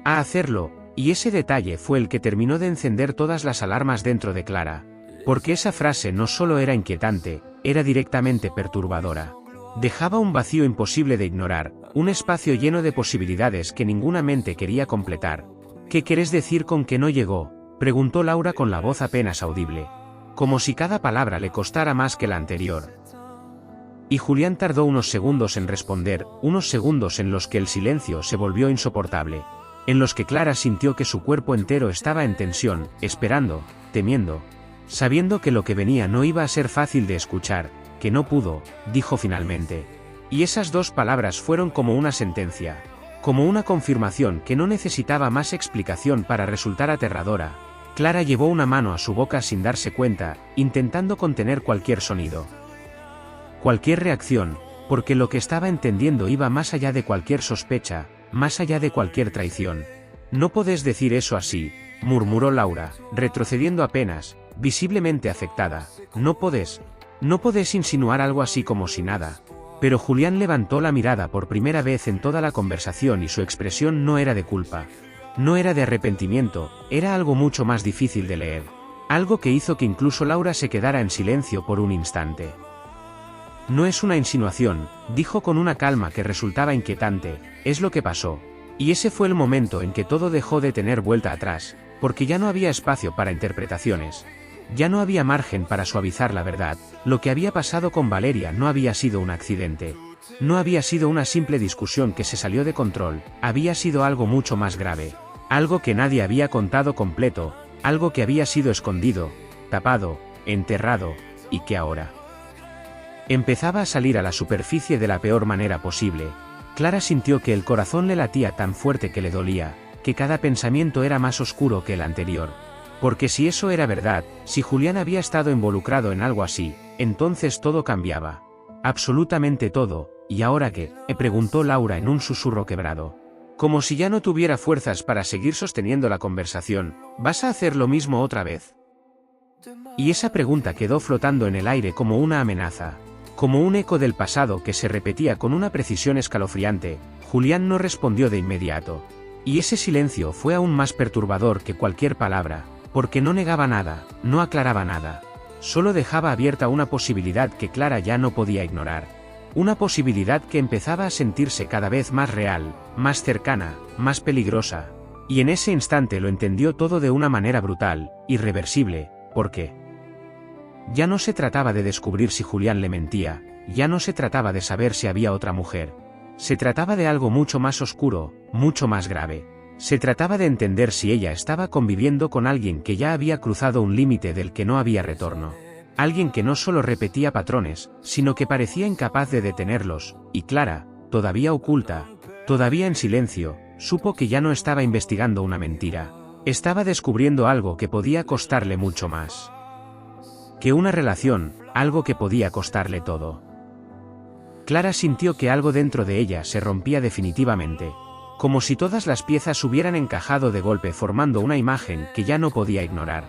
a hacerlo, y ese detalle fue el que terminó de encender todas las alarmas dentro de Clara. Porque esa frase no solo era inquietante, era directamente perturbadora. Dejaba un vacío imposible de ignorar, un espacio lleno de posibilidades que ninguna mente quería completar. ¿Qué querés decir con que no llegó?, preguntó Laura con la voz apenas audible. Como si cada palabra le costara más que la anterior. Y Julián tardó unos segundos en responder, unos segundos en los que el silencio se volvió insoportable. En los que Clara sintió que su cuerpo entero estaba en tensión, esperando, temiendo. Sabiendo que lo que venía no iba a ser fácil de escuchar, que no pudo, dijo finalmente. Y esas dos palabras fueron como una sentencia. Como una confirmación que no necesitaba más explicación para resultar aterradora. Clara llevó una mano a su boca sin darse cuenta, intentando contener cualquier sonido. Cualquier reacción, porque lo que estaba entendiendo iba más allá de cualquier sospecha, más allá de cualquier traición. No podés decir eso así, murmuró Laura, retrocediendo apenas, visiblemente afectada. No podés insinuar algo así como si nada. Pero Julián levantó la mirada por primera vez en toda la conversación y su expresión no era de culpa. No era de arrepentimiento, era algo mucho más difícil de leer. Algo que hizo que incluso Laura se quedara en silencio por un instante. No es una insinuación, dijo con una calma que resultaba inquietante, es lo que pasó. Y ese fue el momento en que todo dejó de tener vuelta atrás, porque ya no había espacio para interpretaciones. Ya no había margen para suavizar la verdad. Lo que había pasado con Valeria no había sido un accidente. No había sido una simple discusión que se salió de control, había sido algo mucho más grave. Algo que nadie había contado completo, algo que había sido escondido, tapado, enterrado, y que ahora empezaba a salir a la superficie de la peor manera posible. Clara sintió que el corazón le latía tan fuerte que le dolía, que cada pensamiento era más oscuro que el anterior. Porque si eso era verdad, si Julián había estado involucrado en algo así, entonces todo cambiaba. Absolutamente todo. ¿Y ahora qué?, preguntó Laura en un susurro quebrado. Como si ya no tuviera fuerzas para seguir sosteniendo la conversación. ¿Vas a hacer lo mismo otra vez? Y esa pregunta quedó flotando en el aire como una amenaza. Como un eco del pasado que se repetía con una precisión escalofriante. Julián no respondió de inmediato. Y ese silencio fue aún más perturbador que cualquier palabra. Porque no negaba nada, no aclaraba nada. Solo dejaba abierta una posibilidad que Clara ya no podía ignorar. Una posibilidad que empezaba a sentirse cada vez más real, más cercana, más peligrosa. Y en ese instante lo entendió todo de una manera brutal, irreversible, porque ya no se trataba de descubrir si Julián le mentía, ya no se trataba de saber si había otra mujer. Se trataba de algo mucho más oscuro, mucho más grave. Se trataba de entender si ella estaba conviviendo con alguien que ya había cruzado un límite del que no había retorno. Alguien que no solo repetía patrones, sino que parecía incapaz de detenerlos, y Clara, todavía oculta, todavía en silencio, supo que ya no estaba investigando una mentira. Estaba descubriendo algo que podía costarle mucho más que una relación, algo que podía costarle todo. Clara sintió que algo dentro de ella se rompía definitivamente. Como si todas las piezas hubieran encajado de golpe formando una imagen que ya no podía ignorar.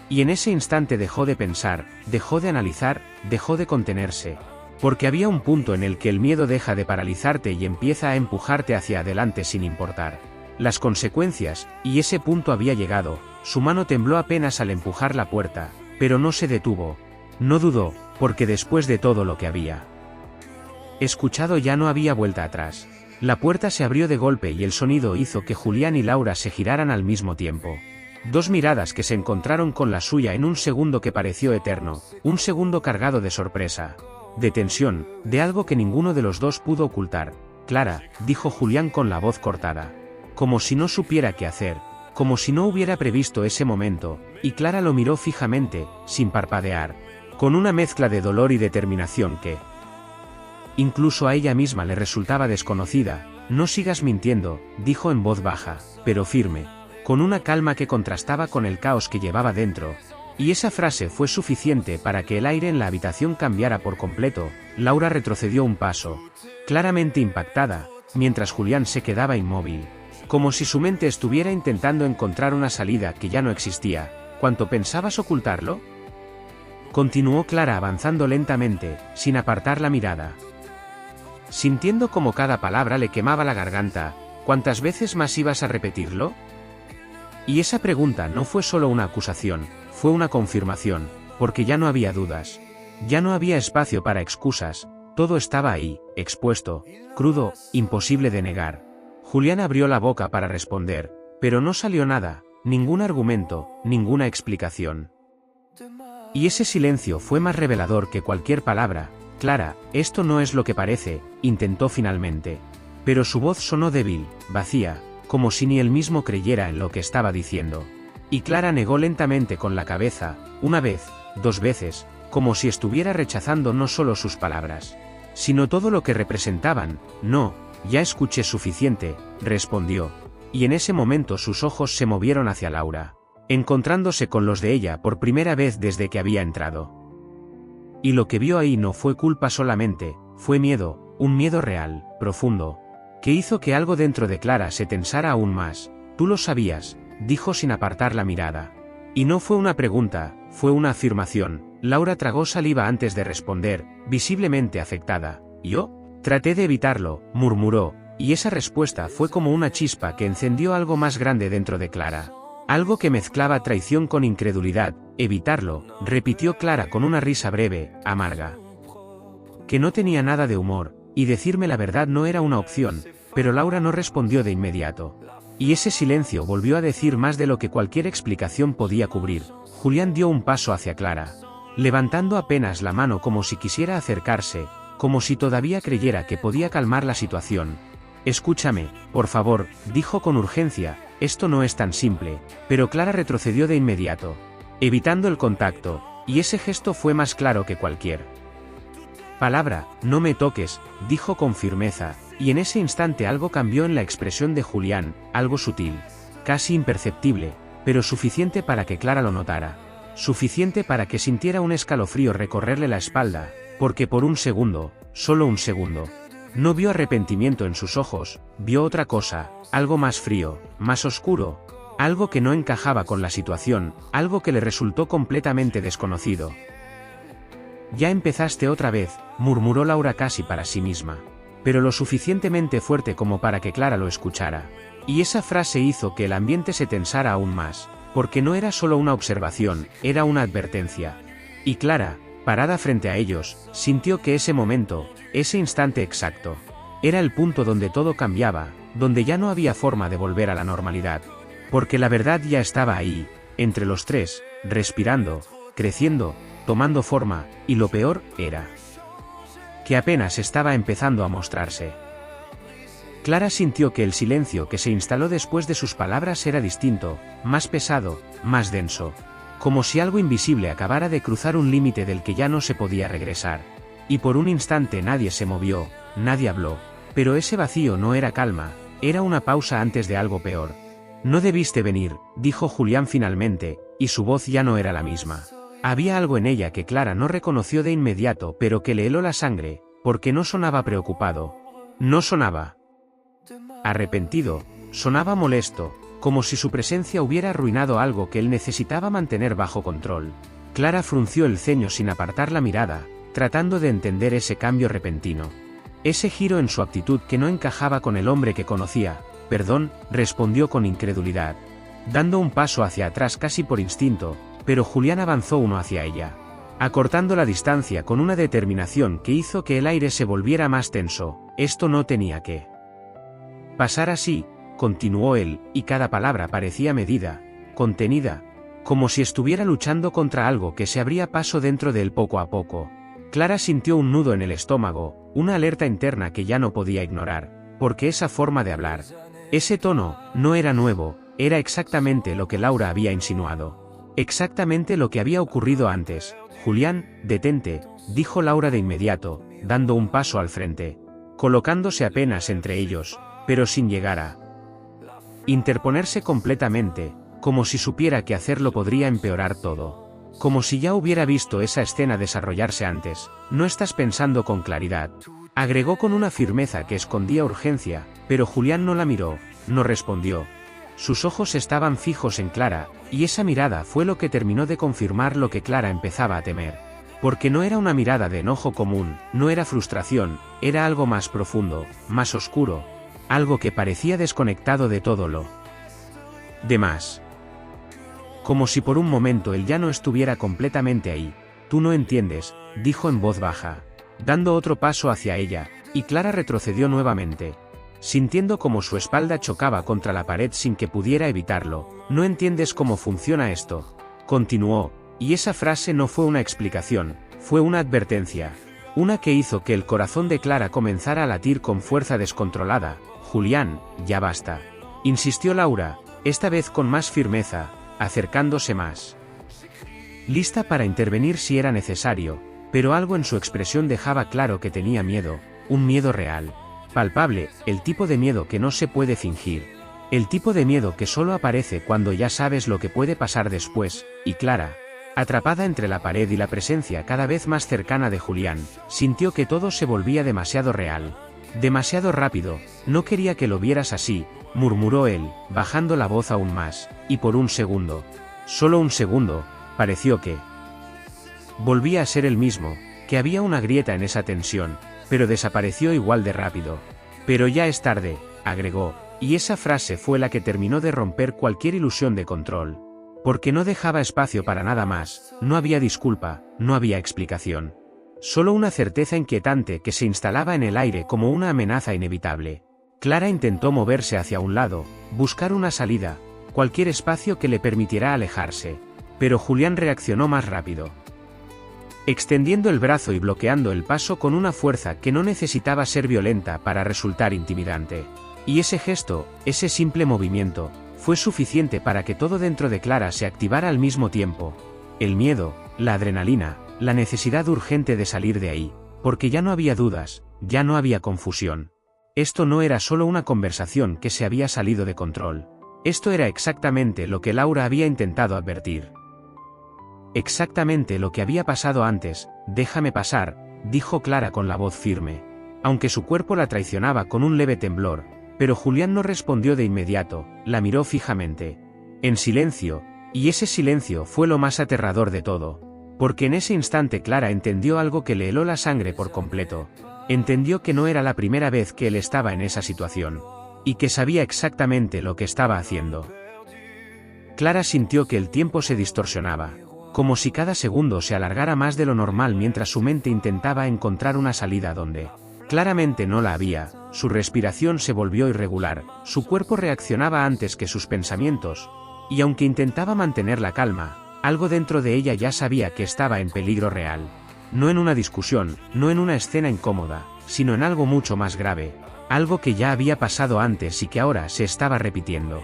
Y en ese instante dejó de pensar, dejó de analizar, dejó de contenerse. Porque había un punto en el que el miedo deja de paralizarte y empieza a empujarte hacia adelante sin importar las consecuencias, y ese punto había llegado. Su mano tembló apenas al empujar la puerta, pero no se detuvo. No dudó, porque después de todo lo que había escuchado ya no había vuelta atrás. La puerta se abrió de golpe y el sonido hizo que Julián y Laura se giraran al mismo tiempo. Dos miradas que se encontraron con la suya en un segundo que pareció eterno, un segundo cargado de sorpresa. de tensión, de algo que ninguno de los dos pudo ocultar. Clara, dijo Julián con la voz cortada. Como si no supiera qué hacer, como si no hubiera previsto ese momento, y Clara lo miró fijamente, sin parpadear, con una mezcla de dolor y determinación que incluso a ella misma le resultaba desconocida. No sigas mintiendo, dijo en voz baja, pero firme, con una calma que contrastaba con el caos que llevaba dentro. Y esa frase fue suficiente para que el aire en la habitación cambiara por completo. Laura retrocedió un paso, claramente impactada, mientras Julián se quedaba inmóvil, como si su mente estuviera intentando encontrar una salida que ya no existía. ¿Cuánto pensabas ocultarlo? Continuó Clara avanzando lentamente, sin apartar la mirada. Sintiendo como cada palabra le quemaba la garganta. ¿Cuántas veces más ibas a repetirlo? Y esa pregunta no fue solo una acusación, fue una confirmación, porque ya no había dudas. Ya no había espacio para excusas, todo estaba ahí, expuesto, crudo, imposible de negar. Julián abrió la boca para responder, pero no salió nada, ningún argumento, ninguna explicación. Y ese silencio fue más revelador que cualquier palabra. Clara, esto no es lo que parece, intentó finalmente. Pero su voz sonó débil, vacía, como si ni él mismo creyera en lo que estaba diciendo. Y Clara negó lentamente con la cabeza, una vez, dos veces, como si estuviera rechazando no solo sus palabras, sino todo lo que representaban. No, ya escuché suficiente, respondió. Y en ese momento sus ojos se movieron hacia Laura, encontrándose con los de ella por primera vez desde que había entrado. Y lo que vio ahí no fue culpa solamente, fue miedo, un miedo real, profundo, que hizo que algo dentro de Clara se tensara aún más. Tú lo sabías, dijo sin apartar la mirada. Y no fue una pregunta, fue una afirmación. Laura tragó saliva antes de responder, visiblemente afectada. ¿Yo? Traté de evitarlo, murmuró, y esa respuesta fue como una chispa que encendió algo más grande dentro de Clara. Algo que mezclaba traición con incredulidad. Evitarlo, repitió Clara con una risa breve, amarga, que no tenía nada de humor, y decirme la verdad no era una opción, pero Laura no respondió de inmediato. Y ese silencio volvió a decir más de lo que cualquier explicación podía cubrir. Julián dio un paso hacia Clara, levantando apenas la mano como si quisiera acercarse, como si todavía creyera que podía calmar la situación. Escúchame, por favor, dijo con urgencia, esto no es tan simple. Pero Clara retrocedió de inmediato, evitando el contacto, y ese gesto fue más claro que cualquier palabra. No me toques, dijo con firmeza, y en ese instante algo cambió en la expresión de Julián, algo sutil, casi imperceptible, pero suficiente para que Clara lo notara, suficiente para que sintiera un escalofrío recorrerle la espalda, porque por un segundo, solo un segundo, no vio arrepentimiento en sus ojos, vio otra cosa, algo más frío, más oscuro, algo que no encajaba con la situación, algo que le resultó completamente desconocido. Ya empezaste otra vez, murmuró Laura casi para sí misma, pero lo suficientemente fuerte como para que Clara lo escuchara. Y esa frase hizo que el ambiente se tensara aún más, porque no era solo una observación, era una advertencia. Y Clara, parada frente a ellos, sintió que ese momento, ese instante exacto, era el punto donde todo cambiaba, donde ya no había forma de volver a la normalidad. Porque la verdad ya estaba ahí, entre los tres, respirando, creciendo, tomando forma, y lo peor, era que apenas estaba empezando a mostrarse. Clara sintió que el silencio que se instaló después de sus palabras era distinto, más pesado, más denso, como si algo invisible acabara de cruzar un límite del que ya no se podía regresar. Y por un instante nadie se movió, nadie habló, pero ese vacío no era calma, era una pausa antes de algo peor. No debiste venir, dijo Julián finalmente, y su voz ya no era la misma. Había algo en ella que Clara no reconoció de inmediato, pero que le heló la sangre, porque no sonaba preocupado. No sonaba arrepentido, sonaba molesto, como si su presencia hubiera arruinado algo que él necesitaba mantener bajo control. Clara frunció el ceño sin apartar la mirada, tratando de entender ese cambio repentino. Ese giro en su actitud que no encajaba con el hombre que conocía. Perdón, respondió con incredulidad, dando un paso hacia atrás casi por instinto, pero Julián avanzó uno hacia ella, acortando la distancia con una determinación que hizo que el aire se volviera más tenso. Esto no tenía que pasar así, continuó él, y cada palabra parecía medida, contenida, como si estuviera luchando contra algo que se abría paso dentro de él poco a poco. Clara sintió un nudo en el estómago, una alerta interna que ya no podía ignorar, porque esa forma de hablar, ese tono, no era nuevo, era exactamente lo que Laura había insinuado. Exactamente lo que había ocurrido antes. Julián, detente, dijo Laura de inmediato, dando un paso al frente, colocándose apenas entre ellos, pero sin llegar a interponerse completamente, como si supiera que hacerlo podría empeorar todo. Como si ya hubiera visto esa escena desarrollarse antes. No estás pensando con claridad, agregó con una firmeza que escondía urgencia, pero Julián no la miró, no respondió. Sus ojos estaban fijos en Clara, y esa mirada fue lo que terminó de confirmar lo que Clara empezaba a temer. Porque no era una mirada de enojo común, no era frustración, era algo más profundo, más oscuro, algo que parecía desconectado de todo lo demás. Como si por un momento él ya no estuviera completamente ahí. Tú no entiendes, dijo en voz baja, dando otro paso hacia ella, y Clara retrocedió nuevamente, sintiendo como su espalda chocaba contra la pared sin que pudiera evitarlo. No entiendes cómo funciona esto, continuó, y esa frase no fue una explicación, fue una advertencia, una que hizo que el corazón de Clara comenzara a latir con fuerza descontrolada. Julián, ya basta, insistió Laura, esta vez con más firmeza, acercándose más, lista para intervenir si era necesario, pero algo en su expresión dejaba claro que tenía miedo, un miedo real, palpable, el tipo de miedo que no se puede fingir, el tipo de miedo que solo aparece cuando ya sabes lo que puede pasar después. Y Clara, atrapada entre la pared y la presencia cada vez más cercana de Julián, sintió que todo se volvía demasiado real, demasiado rápido. No quería que lo vieras así, murmuró él, bajando la voz aún más, y por un segundo, solo un segundo, pareció que volvía a ser el mismo, que había una grieta en esa tensión, pero desapareció igual de rápido. Pero ya es tarde, agregó, y esa frase fue la que terminó de romper cualquier ilusión de control. Porque no dejaba espacio para nada más, no había disculpa, no había explicación. Solo una certeza inquietante que se instalaba en el aire como una amenaza inevitable. Clara intentó moverse hacia un lado, buscar una salida, cualquier espacio que le permitiera alejarse. Pero Julián reaccionó más rápido, extendiendo el brazo y bloqueando el paso con una fuerza que no necesitaba ser violenta para resultar intimidante. Y ese gesto, ese simple movimiento, fue suficiente para que todo dentro de Clara se activara al mismo tiempo. El miedo, la adrenalina, la necesidad urgente de salir de ahí, porque ya no había dudas, ya no había confusión. Esto no era solo una conversación que se había salido de control. Esto era exactamente lo que Laura había intentado advertir. Exactamente lo que había pasado antes. Déjame pasar, dijo Clara con la voz firme, aunque su cuerpo la traicionaba con un leve temblor, pero Julián no respondió de inmediato, la miró fijamente, en silencio, y ese silencio fue lo más aterrador de todo, porque en ese instante Clara entendió algo que le heló la sangre por completo. Entendió que no era la primera vez que él estaba en esa situación, y que sabía exactamente lo que estaba haciendo. Clara sintió que el tiempo se distorsionaba, como si cada segundo se alargara más de lo normal mientras su mente intentaba encontrar una salida donde claramente no la había. Su respiración se volvió irregular, su cuerpo reaccionaba antes que sus pensamientos, y aunque intentaba mantener la calma, algo dentro de ella ya sabía que estaba en peligro real. No en una discusión, no en una escena incómoda, sino en algo mucho más grave, algo que ya había pasado antes y que ahora se estaba repitiendo.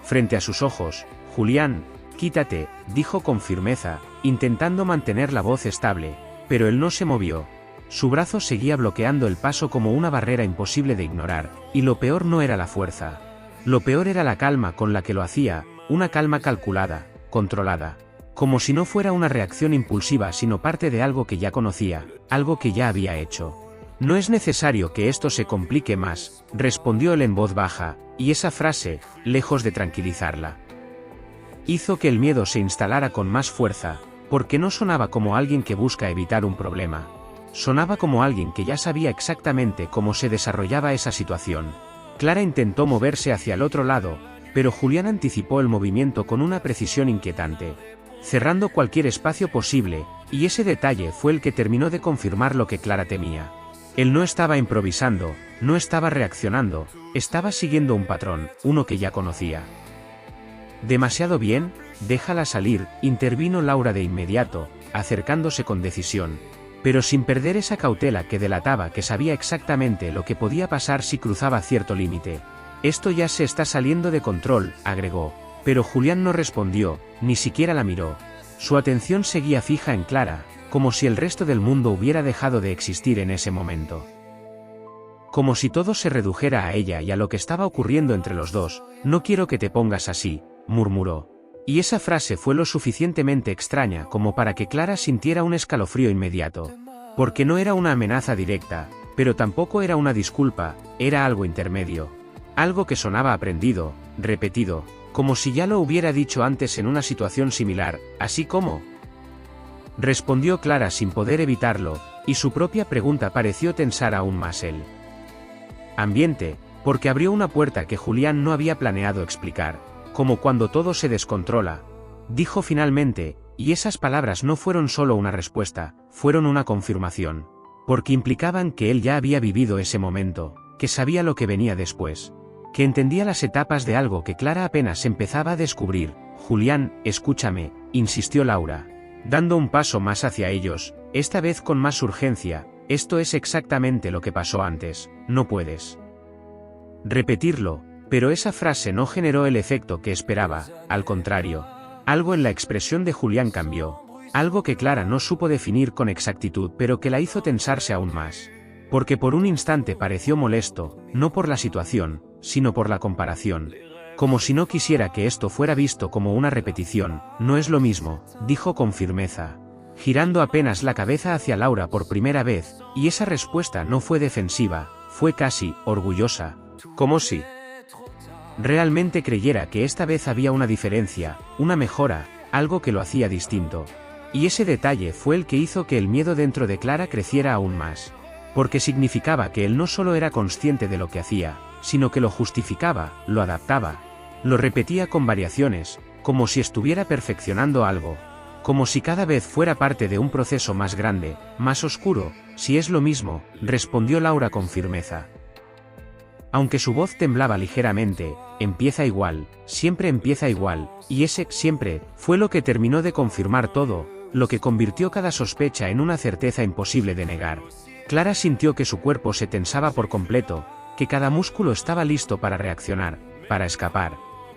Frente a sus ojos, Julián, quítate, dijo con firmeza, intentando mantener la voz estable, pero él no se movió. Su brazo seguía bloqueando el paso como una barrera imposible de ignorar, y lo peor no era la fuerza. Lo peor era la calma con la que lo hacía, una calma calculada, controlada. Como si no fuera una reacción impulsiva sino parte de algo que ya conocía, algo que ya había hecho. No es necesario que esto se complique más, respondió él en voz baja, y esa frase, lejos de tranquilizarla, hizo que el miedo se instalara con más fuerza, porque no sonaba como alguien que busca evitar un problema. Sonaba como alguien que ya sabía exactamente cómo se desarrollaba esa situación. Clara intentó moverse hacia el otro lado, pero Julián anticipó el movimiento con una precisión inquietante, cerrando cualquier espacio posible, y ese detalle fue el que terminó de confirmar lo que Clara temía. Él no estaba improvisando, no estaba reaccionando, estaba siguiendo un patrón, uno que ya conocía. Demasiado bien, déjala salir, intervino Laura de inmediato, acercándose con decisión, pero sin perder esa cautela que delataba que sabía exactamente lo que podía pasar si cruzaba cierto límite. Esto ya se está saliendo de control, agregó. Pero Julián no respondió, ni siquiera la miró. Su atención seguía fija en Clara, como si el resto del mundo hubiera dejado de existir en ese momento. Como si todo se redujera a ella y a lo que estaba ocurriendo entre los dos. No quiero que te pongas así, murmuró. Y esa frase fue lo suficientemente extraña como para que Clara sintiera un escalofrío inmediato. Porque no era una amenaza directa, pero tampoco era una disculpa, era algo intermedio. Algo que sonaba aprendido, repetido, como si ya lo hubiera dicho antes en una situación similar, así como... Respondió Clara sin poder evitarlo, y su propia pregunta pareció tensar aún más el ambiente, porque abrió una puerta que Julián no había planeado explicar. Como cuando todo se descontrola. Dijo finalmente, y esas palabras no fueron solo una respuesta, fueron una confirmación. Porque implicaban que él ya había vivido ese momento, que sabía lo que venía después. Que entendía las etapas de algo que Clara apenas empezaba a descubrir. Julián, escúchame, insistió Laura. Dando un paso más hacia ellos, esta vez con más urgencia, esto es exactamente lo que pasó antes, no puedes repetirlo. Pero esa frase no generó el efecto que esperaba, al contrario. Algo en la expresión de Julián cambió. Algo que Clara no supo definir con exactitud pero que la hizo tensarse aún más. Porque por un instante pareció molesto, no por la situación, sino por la comparación. Como si no quisiera que esto fuera visto como una repetición. No es lo mismo, dijo con firmeza. Girando apenas la cabeza hacia Laura por primera vez, y esa respuesta no fue defensiva, fue casi orgullosa. Como si realmente creyera que esta vez había una diferencia, una mejora, algo que lo hacía distinto. Y ese detalle fue el que hizo que el miedo dentro de Clara creciera aún más. Porque significaba que él no solo era consciente de lo que hacía, sino que lo justificaba, lo adaptaba. Lo repetía con variaciones, como si estuviera perfeccionando algo. Como si cada vez fuera parte de un proceso más grande, más oscuro. Si es lo mismo, respondió Laura con firmeza. Aunque su voz temblaba ligeramente, empieza igual, siempre empieza igual, y ese siempre fue lo que terminó de confirmar todo, lo que convirtió cada sospecha en una certeza imposible de negar. Clara sintió que su cuerpo se tensaba por completo, que cada músculo estaba listo para reaccionar, para escapar,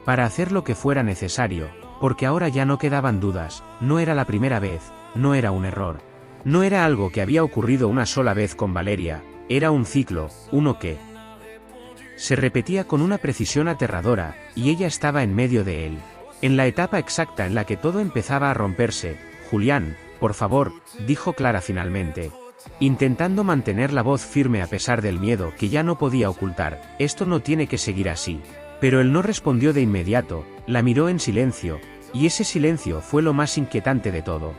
para hacer lo que fuera necesario, porque ahora ya no quedaban dudas, no era la primera vez, no era un error. No era algo que había ocurrido una sola vez con Valeria, era un ciclo, uno que se repetía con una precisión aterradora, y ella estaba en medio de él. En la etapa exacta en la que todo empezaba a romperse. Julián, por favor, dijo Clara finalmente. Intentando mantener la voz firme a pesar del miedo que ya no podía ocultar, esto no tiene que seguir así. Pero él no respondió de inmediato, la miró en silencio, y ese silencio fue lo más inquietante de todo.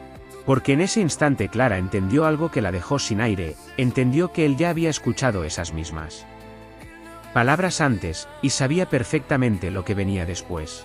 Porque en ese instante Clara entendió algo que la dejó sin aire, entendió que él ya había escuchado esas mismas palabras antes, y sabía perfectamente lo que venía después.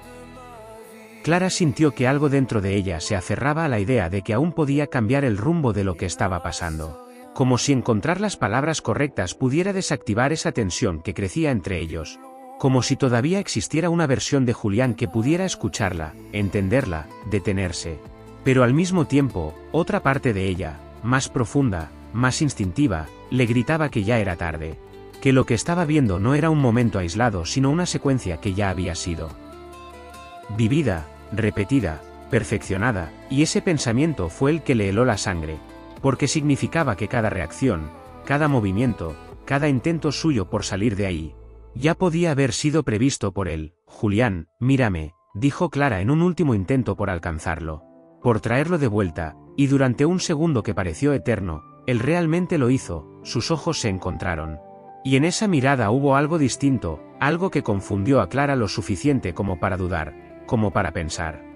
Clara sintió que algo dentro de ella se aferraba a la idea de que aún podía cambiar el rumbo de lo que estaba pasando. Como si encontrar las palabras correctas pudiera desactivar esa tensión que crecía entre ellos. Como si todavía existiera una versión de Julián que pudiera escucharla, entenderla, detenerse. Pero al mismo tiempo, otra parte de ella, más profunda, más instintiva, le gritaba que ya era tarde. Que lo que estaba viendo no era un momento aislado sino una secuencia que ya había sido vivida, repetida, perfeccionada, y ese pensamiento fue el que le heló la sangre, porque significaba que cada reacción, cada movimiento, cada intento suyo por salir de ahí, ya podía haber sido previsto por él. Julián, mírame, dijo Clara en un último intento por alcanzarlo, por traerlo de vuelta, y durante un segundo que pareció eterno, él realmente lo hizo, sus ojos se encontraron. Y en esa mirada hubo algo distinto, algo que confundió a Clara lo suficiente como para dudar, como para pensar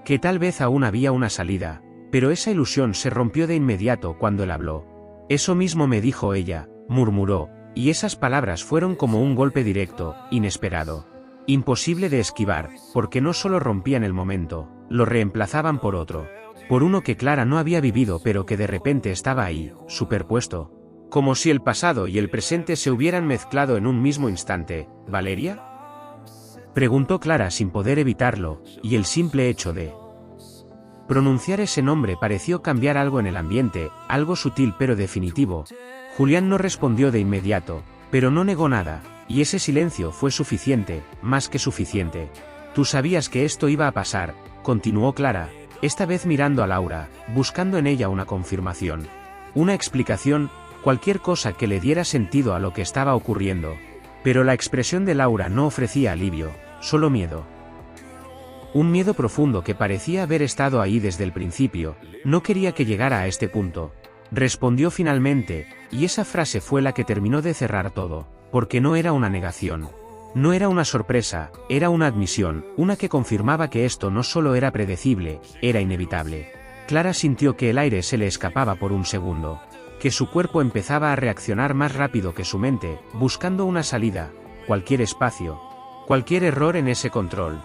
que tal vez aún había una salida, pero esa ilusión se rompió de inmediato cuando él habló. Eso mismo me dijo ella, murmuró, y esas palabras fueron como un golpe directo, inesperado. Imposible de esquivar, porque no solo rompían el momento, lo reemplazaban por otro. Por uno que Clara no había vivido pero que de repente estaba ahí, superpuesto. Como si el pasado y el presente se hubieran mezclado en un mismo instante. ¿Valeria?, preguntó Clara sin poder evitarlo, y el simple hecho de Pronunciar ese nombre pareció cambiar algo en el ambiente, algo sutil pero definitivo. Julián no respondió de inmediato, pero no negó nada, y ese silencio fue suficiente, más que suficiente. Tú sabías que esto iba a pasar, continuó Clara, esta vez mirando a Laura, buscando en ella una confirmación. Una explicación, cualquier cosa que le diera sentido a lo que estaba ocurriendo. Pero la expresión de Laura no ofrecía alivio, solo miedo. Un miedo profundo que parecía haber estado ahí desde el principio, no quería que llegara a este punto. Respondió finalmente, y esa frase fue la que terminó de cerrar todo, porque no era una negación. No era una sorpresa, era una admisión, una que confirmaba que esto no solo era predecible, era inevitable. Clara sintió que el aire se le escapaba por un segundo, que su cuerpo empezaba a reaccionar más rápido que su mente, buscando una salida, cualquier espacio, cualquier error en ese control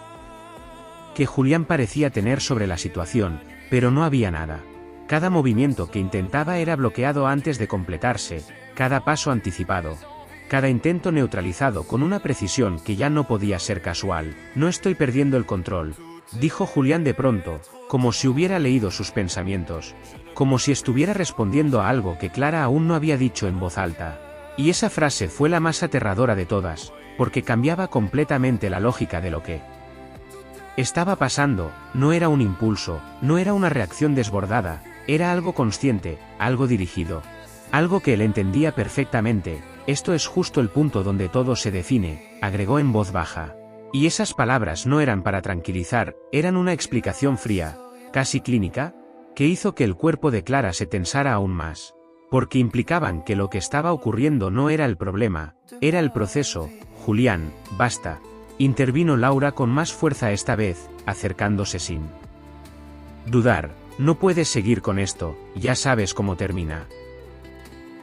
que Julián parecía tener sobre la situación, pero no había nada. Cada movimiento que intentaba era bloqueado antes de completarse, cada paso anticipado, cada intento neutralizado con una precisión que ya no podía ser casual. No estoy perdiendo el control, dijo Julián de pronto, como si hubiera leído sus pensamientos, como si estuviera respondiendo a algo que Clara aún no había dicho en voz alta. Y esa frase fue la más aterradora de todas, porque cambiaba completamente la lógica de lo que estaba pasando. No era un impulso, no era una reacción desbordada, era algo consciente, algo dirigido. Algo que él entendía perfectamente. Esto es justo el punto donde todo se define, agregó en voz baja. Y esas palabras no eran para tranquilizar, eran una explicación fría, casi clínica, que hizo que el cuerpo de Clara se tensara aún más. Porque implicaban que lo que estaba ocurriendo no era el problema, era el proceso. Julián, basta. Intervino Laura con más fuerza esta vez, acercándose sin dudar. No puedes seguir con esto, ya sabes cómo termina.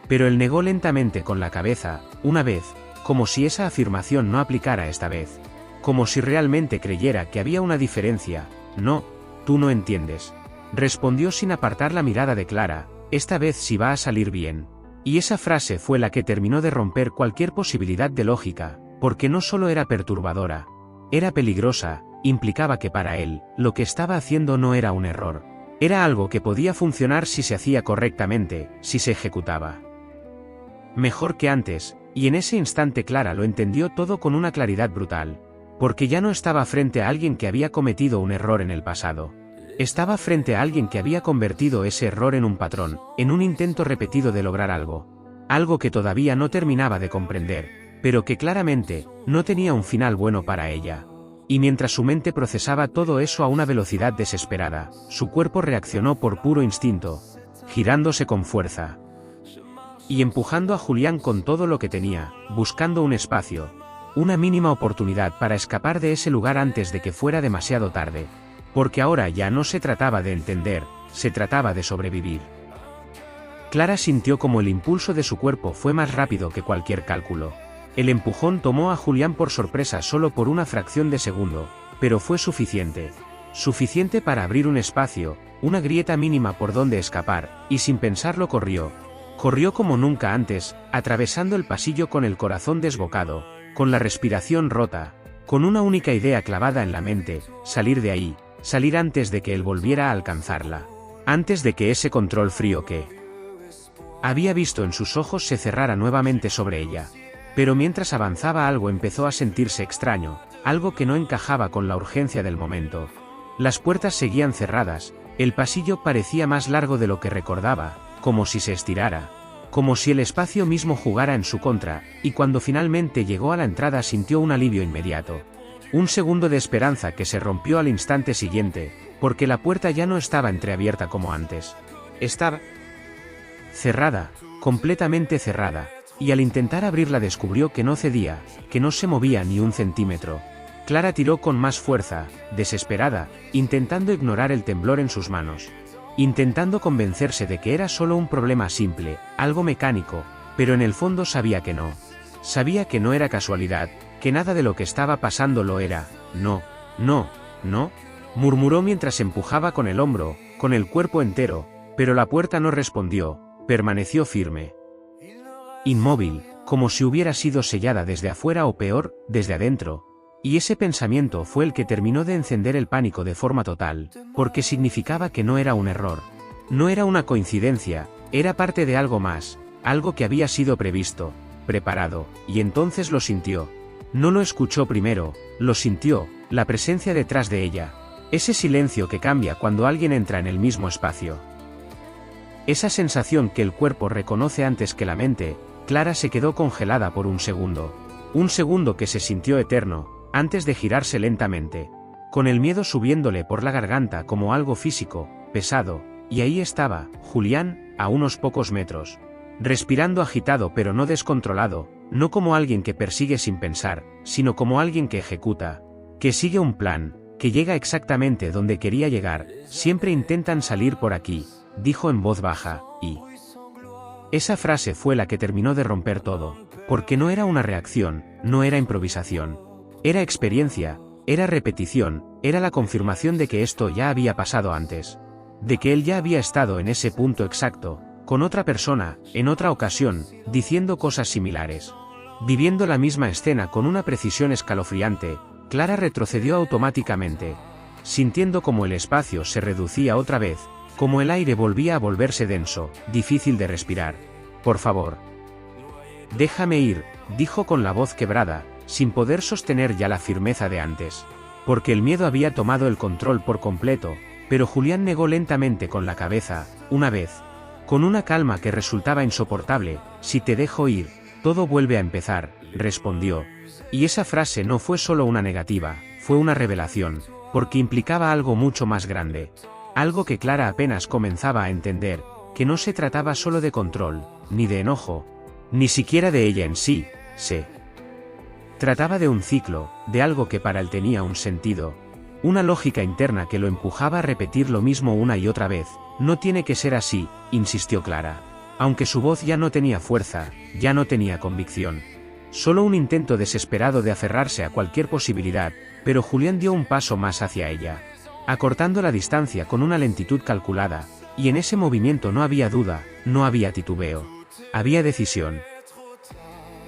Pero él negó lentamente con la cabeza, una vez, como si esa afirmación no aplicara esta vez. Como si realmente creyera que había una diferencia. No, tú no entiendes. Respondió sin apartar la mirada de Clara, esta vez sí va a salir bien. Y esa frase fue la que terminó de romper cualquier posibilidad de lógica, porque no solo era perturbadora, era peligrosa, implicaba que para él, lo que estaba haciendo no era un error. Era algo que podía funcionar si se hacía correctamente, si se ejecutaba mejor que antes, y en ese instante Clara lo entendió todo con una claridad brutal. Porque ya no estaba frente a alguien que había cometido un error en el pasado. Estaba frente a alguien que había convertido ese error en un patrón, en un intento repetido de lograr algo. Algo que todavía no terminaba de comprender, pero que claramente no tenía un final bueno para ella. Y mientras su mente procesaba todo eso a una velocidad desesperada, su cuerpo reaccionó por puro instinto, girándose con fuerza y empujando a Julián con todo lo que tenía, buscando un espacio, una mínima oportunidad para escapar de ese lugar antes de que fuera demasiado tarde. Porque ahora ya no se trataba de entender, se trataba de sobrevivir. Clara sintió como el impulso de su cuerpo fue más rápido que cualquier cálculo. El empujón tomó a Julián por sorpresa solo por una fracción de segundo, pero fue suficiente. Suficiente para abrir un espacio, una grieta mínima por donde escapar, y sin pensarlo corrió. Corrió como nunca antes, atravesando el pasillo con el corazón desbocado, con la respiración rota, con una única idea clavada en la mente: salir de ahí, salir antes de que él volviera a alcanzarla. Antes de que ese control frío que había visto en sus ojos se cerrara nuevamente sobre ella. Pero mientras avanzaba algo empezó a sentirse extraño, algo que no encajaba con la urgencia del momento. Las puertas seguían cerradas, el pasillo parecía más largo de lo que recordaba, como si se estirara, como si el espacio mismo jugara en su contra, y cuando finalmente llegó a la entrada sintió un alivio inmediato. Un segundo de esperanza que se rompió al instante siguiente, porque la puerta ya no estaba entreabierta como antes. Estaba cerrada, completamente cerrada, y al intentar abrirla descubrió que no cedía, que no se movía ni un centímetro. Clara tiró con más fuerza, desesperada, intentando ignorar el temblor en sus manos. Intentando convencerse de que era solo un problema simple, algo mecánico, pero en el fondo sabía que no. Sabía que no era casualidad, que nada de lo que estaba pasando lo era. No, no, no, murmuró mientras empujaba con el hombro, con el cuerpo entero, pero la puerta no respondió, permaneció firme. Inmóvil, como si hubiera sido sellada desde afuera o peor, desde adentro. Y ese pensamiento fue el que terminó de encender el pánico de forma total, porque significaba que no era un error. No era una coincidencia, era parte de algo más, algo que había sido previsto, preparado, y entonces lo sintió. No lo escuchó primero, lo sintió, la presencia detrás de ella. Ese silencio que cambia cuando alguien entra en el mismo espacio. Esa sensación que el cuerpo reconoce antes que la mente. Clara se quedó congelada por un segundo. Un segundo que se sintió eterno, antes de girarse lentamente, con el miedo subiéndole por la garganta como algo físico, pesado, y ahí estaba, Julián, a unos pocos metros. Respirando agitado pero no descontrolado, no como alguien que persigue sin pensar, sino como alguien que ejecuta, que sigue un plan, que llega exactamente donde quería llegar. Siempre intentan salir por aquí, dijo en voz baja, y... Esa frase fue la que terminó de romper todo, porque no era una reacción, no era improvisación. Era experiencia, era repetición, era la confirmación de que esto ya había pasado antes. De que él ya había estado en ese punto exacto, con otra persona, en otra ocasión, diciendo cosas similares. Viviendo la misma escena con una precisión escalofriante. Clara retrocedió automáticamente, sintiendo como el espacio se reducía otra vez, como el aire volvía a volverse denso, difícil de respirar. Por favor. Déjame ir, dijo con la voz quebrada, sin poder sostener ya la firmeza de antes. Porque el miedo había tomado el control por completo, pero Julián negó lentamente con la cabeza, una vez. Con una calma que resultaba insoportable, si te dejo ir, todo vuelve a empezar, respondió. Y esa frase no fue solo una negativa, fue una revelación, porque implicaba algo mucho más grande. Algo que Clara apenas comenzaba a entender, que no se trataba solo de control, ni de enojo, ni siquiera de ella en sí, se trataba de un ciclo, de algo que para él tenía un sentido, una lógica interna que lo empujaba a repetir lo mismo una y otra vez. No tiene que ser así, insistió Clara. Aunque su voz ya no tenía fuerza, ya no tenía convicción. Solo un intento desesperado de aferrarse a cualquier posibilidad, pero Julián dio un paso más hacia ella, acortando la distancia con una lentitud calculada, y en ese movimiento no había duda, no había titubeo. Había decisión.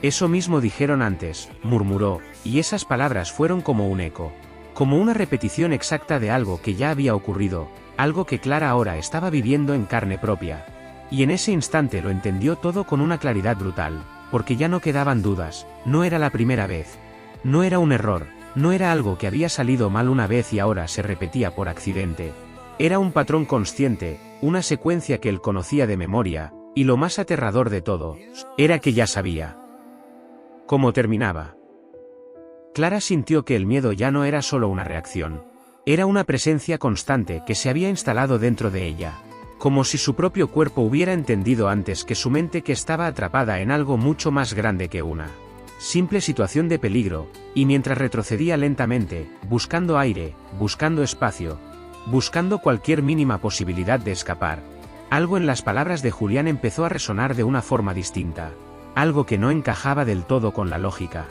Eso mismo dijeron antes, murmuró, y esas palabras fueron como un eco, como una repetición exacta de algo que ya había ocurrido, algo que Clara ahora estaba viviendo en carne propia. Y en ese instante lo entendió todo con una claridad brutal, porque ya no quedaban dudas, no era la primera vez. No era un error, no era algo que había salido mal una vez y ahora se repetía por accidente. Era un patrón consciente, una secuencia que él conocía de memoria, y lo más aterrador de todo, era que ya sabía cómo terminaba. Clara sintió que el miedo ya no era solo una reacción. Era una presencia constante que se había instalado dentro de ella. Como si su propio cuerpo hubiera entendido antes que su mente que estaba atrapada en algo mucho más grande que una simple situación de peligro, y mientras retrocedía lentamente, buscando aire, buscando espacio, buscando cualquier mínima posibilidad de escapar, algo en las palabras de Julián empezó a resonar de una forma distinta, algo que no encajaba del todo con la lógica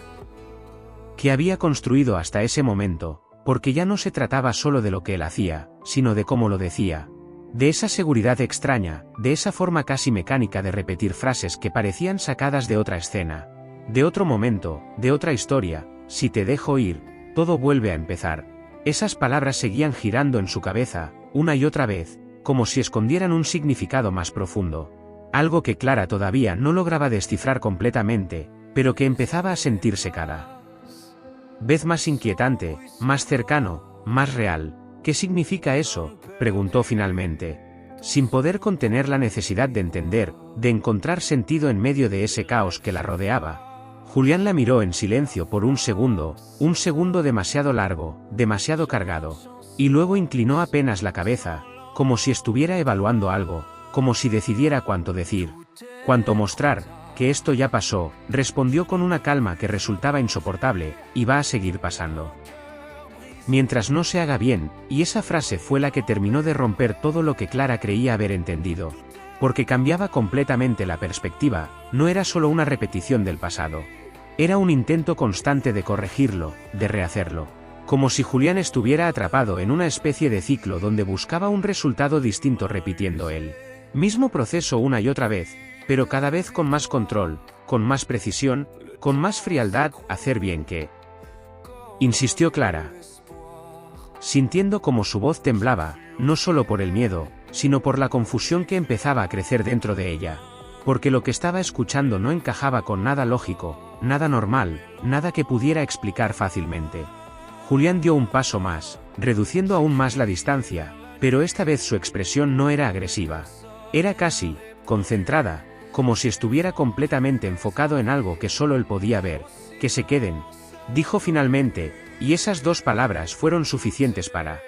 que había construido hasta ese momento, porque ya no se trataba solo de lo que él hacía, sino de cómo lo decía. De esa seguridad extraña, de esa forma casi mecánica de repetir frases que parecían sacadas de otra escena, de otro momento, de otra historia. Si te dejo ir, todo vuelve a empezar. Esas palabras seguían girando en su cabeza, una y otra vez, como si escondieran un significado más profundo. Algo que Clara todavía no lograba descifrar completamente, pero que empezaba a sentirse cada vez más inquietante, más cercano, más real. ¿Qué significa eso?, preguntó finalmente, sin poder contener la necesidad de entender, de encontrar sentido en medio de ese caos que la rodeaba. Julián la miró en silencio por un segundo demasiado largo, demasiado cargado, y luego inclinó apenas la cabeza, como si estuviera evaluando algo, como si decidiera cuánto decir, cuánto mostrar. Que esto ya pasó, respondió con una calma que resultaba insoportable, y va a seguir pasando. Mientras no se haga bien, y esa frase fue la que terminó de romper todo lo que Clara creía haber entendido. Porque cambiaba completamente la perspectiva, no era solo una repetición del pasado. Era un intento constante de corregirlo, de rehacerlo. Como si Julián estuviera atrapado en una especie de ciclo donde buscaba un resultado distinto repitiendo el mismo proceso una y otra vez, pero cada vez con más control, con más precisión, con más frialdad. Hacer bien que insistió Clara, sintiendo como su voz temblaba, no solo por el miedo, sino por la confusión que empezaba a crecer dentro de ella. Porque lo que estaba escuchando no encajaba con nada lógico, nada normal, nada que pudiera explicar fácilmente. Julián dio un paso más, reduciendo aún más la distancia, pero esta vez su expresión no era agresiva. Era casi concentrada, como si estuviera completamente enfocado en algo que solo él podía ver. Que se queden, dijo finalmente, y esas dos palabras fueron suficientes para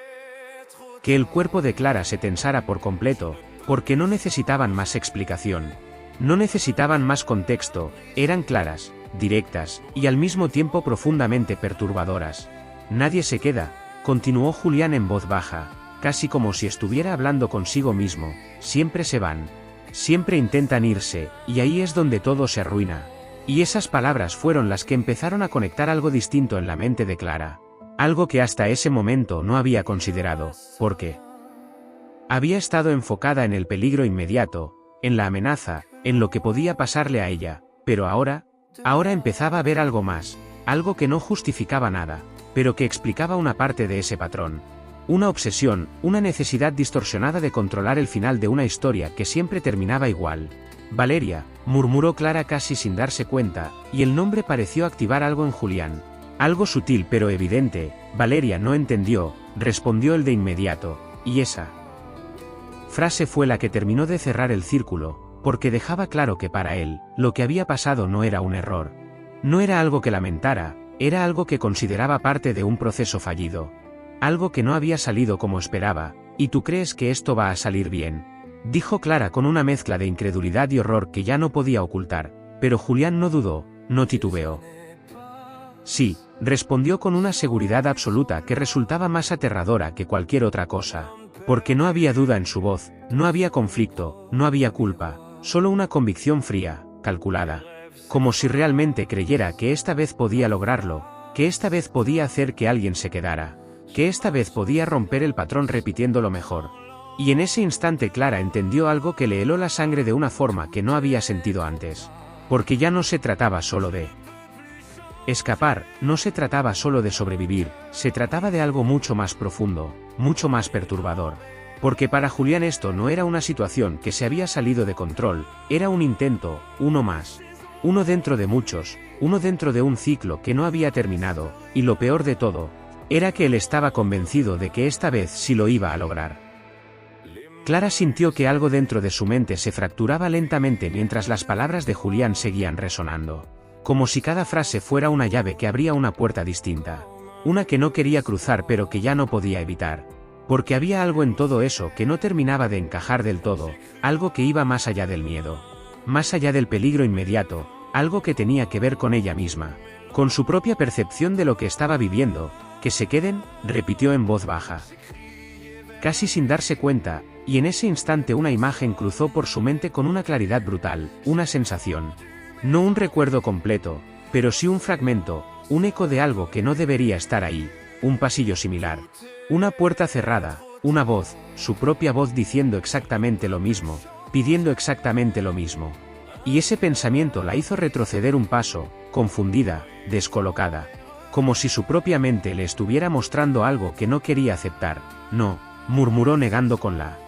que el cuerpo de Clara se tensara por completo, porque no necesitaban más explicación. No necesitaban más contexto, eran claras, directas, y al mismo tiempo profundamente perturbadoras. Nadie se queda, continuó Julián en voz baja, casi como si estuviera hablando consigo mismo, siempre se van. Siempre intentan irse, y ahí es donde todo se arruina. Y esas palabras fueron las que empezaron a conectar algo distinto en la mente de Clara. Algo que hasta ese momento no había considerado, porque había estado enfocada en el peligro inmediato, en la amenaza, en lo que podía pasarle a ella, pero ahora empezaba a ver algo más, algo que no justificaba nada, pero que explicaba una parte de ese patrón. Una obsesión, una necesidad distorsionada de controlar el final de una historia que siempre terminaba igual. Valeria, murmuró Clara casi sin darse cuenta, y el nombre pareció activar algo en Julián. Algo sutil pero evidente. Valeria no entendió, respondió él de inmediato, y esa frase fue la que terminó de cerrar el círculo, porque dejaba claro que para él, lo que había pasado no era un error. No era algo que lamentara, era algo que consideraba parte de un proceso fallido. Algo que no había salido como esperaba, ¿y tú crees que esto va a salir bien?, dijo Clara con una mezcla de incredulidad y horror que ya no podía ocultar, pero Julián no dudó, no titubeó. Sí, respondió con una seguridad absoluta que resultaba más aterradora que cualquier otra cosa, porque no había duda en su voz, no había conflicto, no había culpa, solo una convicción fría, calculada. Como si realmente creyera que esta vez podía lograrlo, que esta vez podía hacer que alguien se quedara, que esta vez podía romper el patrón repitiéndolo mejor. Y en ese instante Clara entendió algo que le heló la sangre de una forma que no había sentido antes. Porque ya no se trataba solo de escapar, no se trataba solo de sobrevivir, se trataba de algo mucho más profundo, mucho más perturbador. Porque para Julián esto no era una situación que se había salido de control, era un intento, uno más. Uno dentro de muchos, uno dentro de un ciclo que no había terminado, y lo peor de todo, era que él estaba convencido de que esta vez sí lo iba a lograr. Clara sintió que algo dentro de su mente se fracturaba lentamente mientras las palabras de Julián seguían resonando. Como si cada frase fuera una llave que abría una puerta distinta. Una que no quería cruzar pero que ya no podía evitar. Porque había algo en todo eso que no terminaba de encajar del todo, algo que iba más allá del miedo. Más allá del peligro inmediato, algo que tenía que ver con ella misma. Con su propia percepción de lo que estaba viviendo. Que se queden, repitió en voz baja. Casi sin darse cuenta, y en ese instante una imagen cruzó por su mente con una claridad brutal, una sensación. No un recuerdo completo, pero sí un fragmento, un eco de algo que no debería estar ahí, un pasillo similar. Una puerta cerrada, una voz, su propia voz diciendo exactamente lo mismo, pidiendo exactamente lo mismo. Y ese pensamiento la hizo retroceder un paso, confundida, descolocada. Como si su propia mente le estuviera mostrando algo que no quería aceptar. No, murmuró negando con la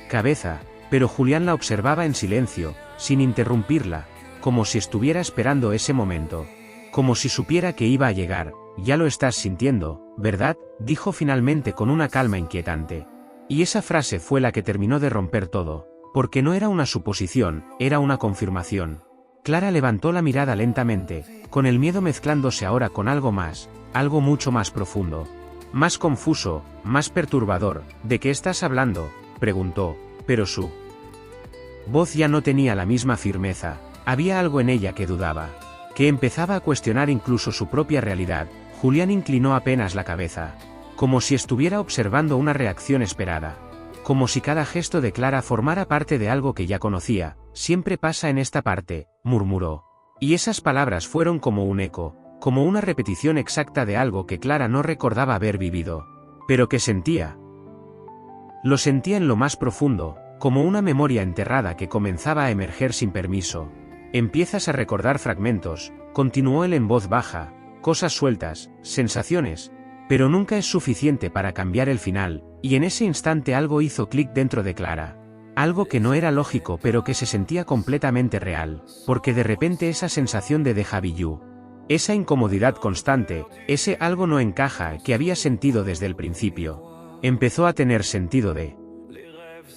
cabeza, pero Julián la observaba en silencio, sin interrumpirla, como si estuviera esperando ese momento. Como si supiera que iba a llegar. Ya lo estás sintiendo, ¿verdad?, dijo finalmente con una calma inquietante. Y esa frase fue la que terminó de romper todo, porque no era una suposición, era una confirmación. Clara levantó la mirada lentamente, con el miedo mezclándose ahora con algo más, algo mucho más profundo. Más confuso, más perturbador. ¿De qué estás hablando?, preguntó, pero su voz ya no tenía la misma firmeza, había algo en ella que dudaba, que empezaba a cuestionar incluso su propia realidad. Julián inclinó apenas la cabeza, como si estuviera observando una reacción esperada. Como si cada gesto de Clara formara parte de algo que ya conocía. Siempre pasa en esta parte, murmuró. Y esas palabras fueron como un eco, como una repetición exacta de algo que Clara no recordaba haber vivido. Pero que sentía. Lo sentía en lo más profundo, como una memoria enterrada que comenzaba a emerger sin permiso. Empiezas a recordar fragmentos, continuó él en voz baja, cosas sueltas, sensaciones, pero nunca es suficiente para cambiar el final, y en ese instante algo hizo clic dentro de Clara. Algo que no era lógico pero que se sentía completamente real, porque de repente esa sensación de déjà vu, esa incomodidad constante, ese algo no encaja que había sentido desde el principio, empezó a tener sentido de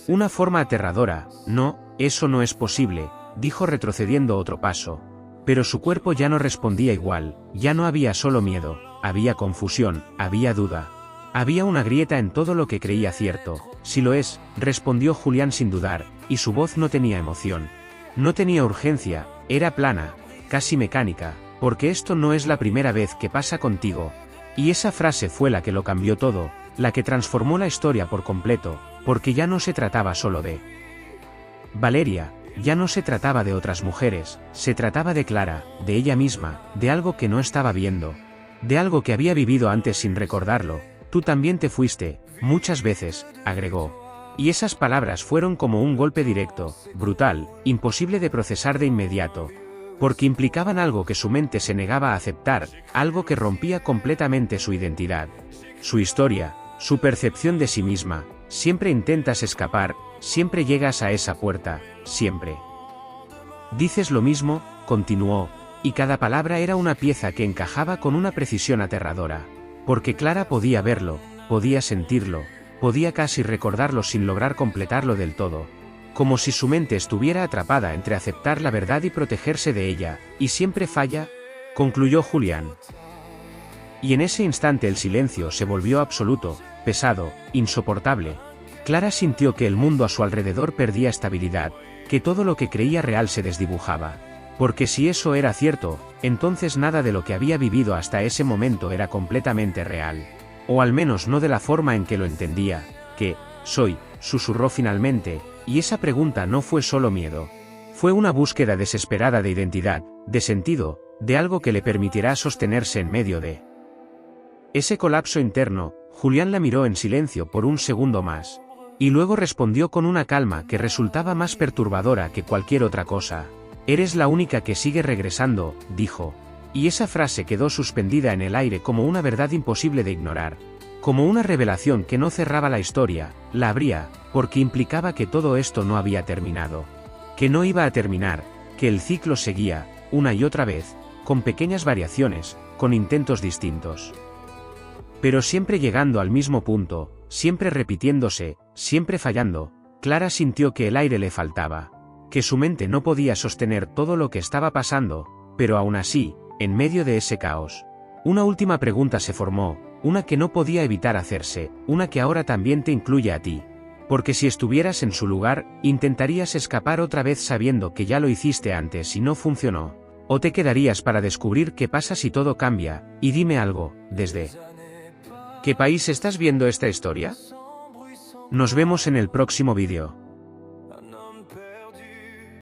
una forma aterradora. No, eso no es posible, dijo retrocediendo otro paso. Pero su cuerpo ya no respondía igual, ya no había solo miedo, había confusión, había duda. Había una grieta en todo lo que creía cierto. Sí lo es, respondió Julián sin dudar, y su voz no tenía emoción. No tenía urgencia, era plana, casi mecánica, porque esto no es la primera vez que pasa contigo. Y esa frase fue la que lo cambió todo, la que transformó la historia por completo, porque ya no se trataba solo de Valeria, ya no se trataba de otras mujeres, se trataba de Clara, de ella misma, de algo que no estaba viendo, de algo que había vivido antes sin recordarlo. Tú también te fuiste, muchas veces, agregó. Y esas palabras fueron como un golpe directo, brutal, imposible de procesar de inmediato, porque implicaban algo que su mente se negaba a aceptar, algo que rompía completamente su identidad, su historia, su percepción de sí misma. Siempre intentas escapar, siempre llegas a esa puerta, siempre. Dices lo mismo, continuó, y cada palabra era una pieza que encajaba con una precisión aterradora. Porque Clara podía verlo, podía sentirlo, podía casi recordarlo sin lograr completarlo del todo. Como si su mente estuviera atrapada entre aceptar la verdad y protegerse de ella, y siempre falla, concluyó Julián. Y en ese instante el silencio se volvió absoluto, pesado, insoportable. Clara sintió que el mundo a su alrededor perdía estabilidad, que todo lo que creía real se desdibujaba. Porque si eso era cierto, entonces nada de lo que había vivido hasta ese momento era completamente real. O al menos no de la forma en que lo entendía. ¿Qué soy?, susurró finalmente, y esa pregunta no fue solo miedo. Fue una búsqueda desesperada de identidad, de sentido, de algo que le permitirá sostenerse en medio de ese colapso interno. Julián la miró en silencio por un segundo más. Y luego respondió con una calma que resultaba más perturbadora que cualquier otra cosa. Eres la única que sigue regresando, dijo. Y esa frase quedó suspendida en el aire como una verdad imposible de ignorar. Como una revelación que no cerraba la historia, la abría, porque implicaba que todo esto no había terminado. Que no iba a terminar, que el ciclo seguía, una y otra vez, con pequeñas variaciones, con intentos distintos. Pero siempre llegando al mismo punto, siempre repitiéndose, siempre fallando. Clara sintió que el aire le faltaba, que su mente no podía sostener todo lo que estaba pasando, pero aún así, en medio de ese caos, una última pregunta se formó, una que no podía evitar hacerse, una que ahora también te incluye a ti. Porque si estuvieras en su lugar, intentarías escapar otra vez sabiendo que ya lo hiciste antes y no funcionó. O te quedarías para descubrir qué pasa si todo cambia. Y dime algo, ¿desde qué país estás viendo esta historia? Nos vemos en el próximo vídeo.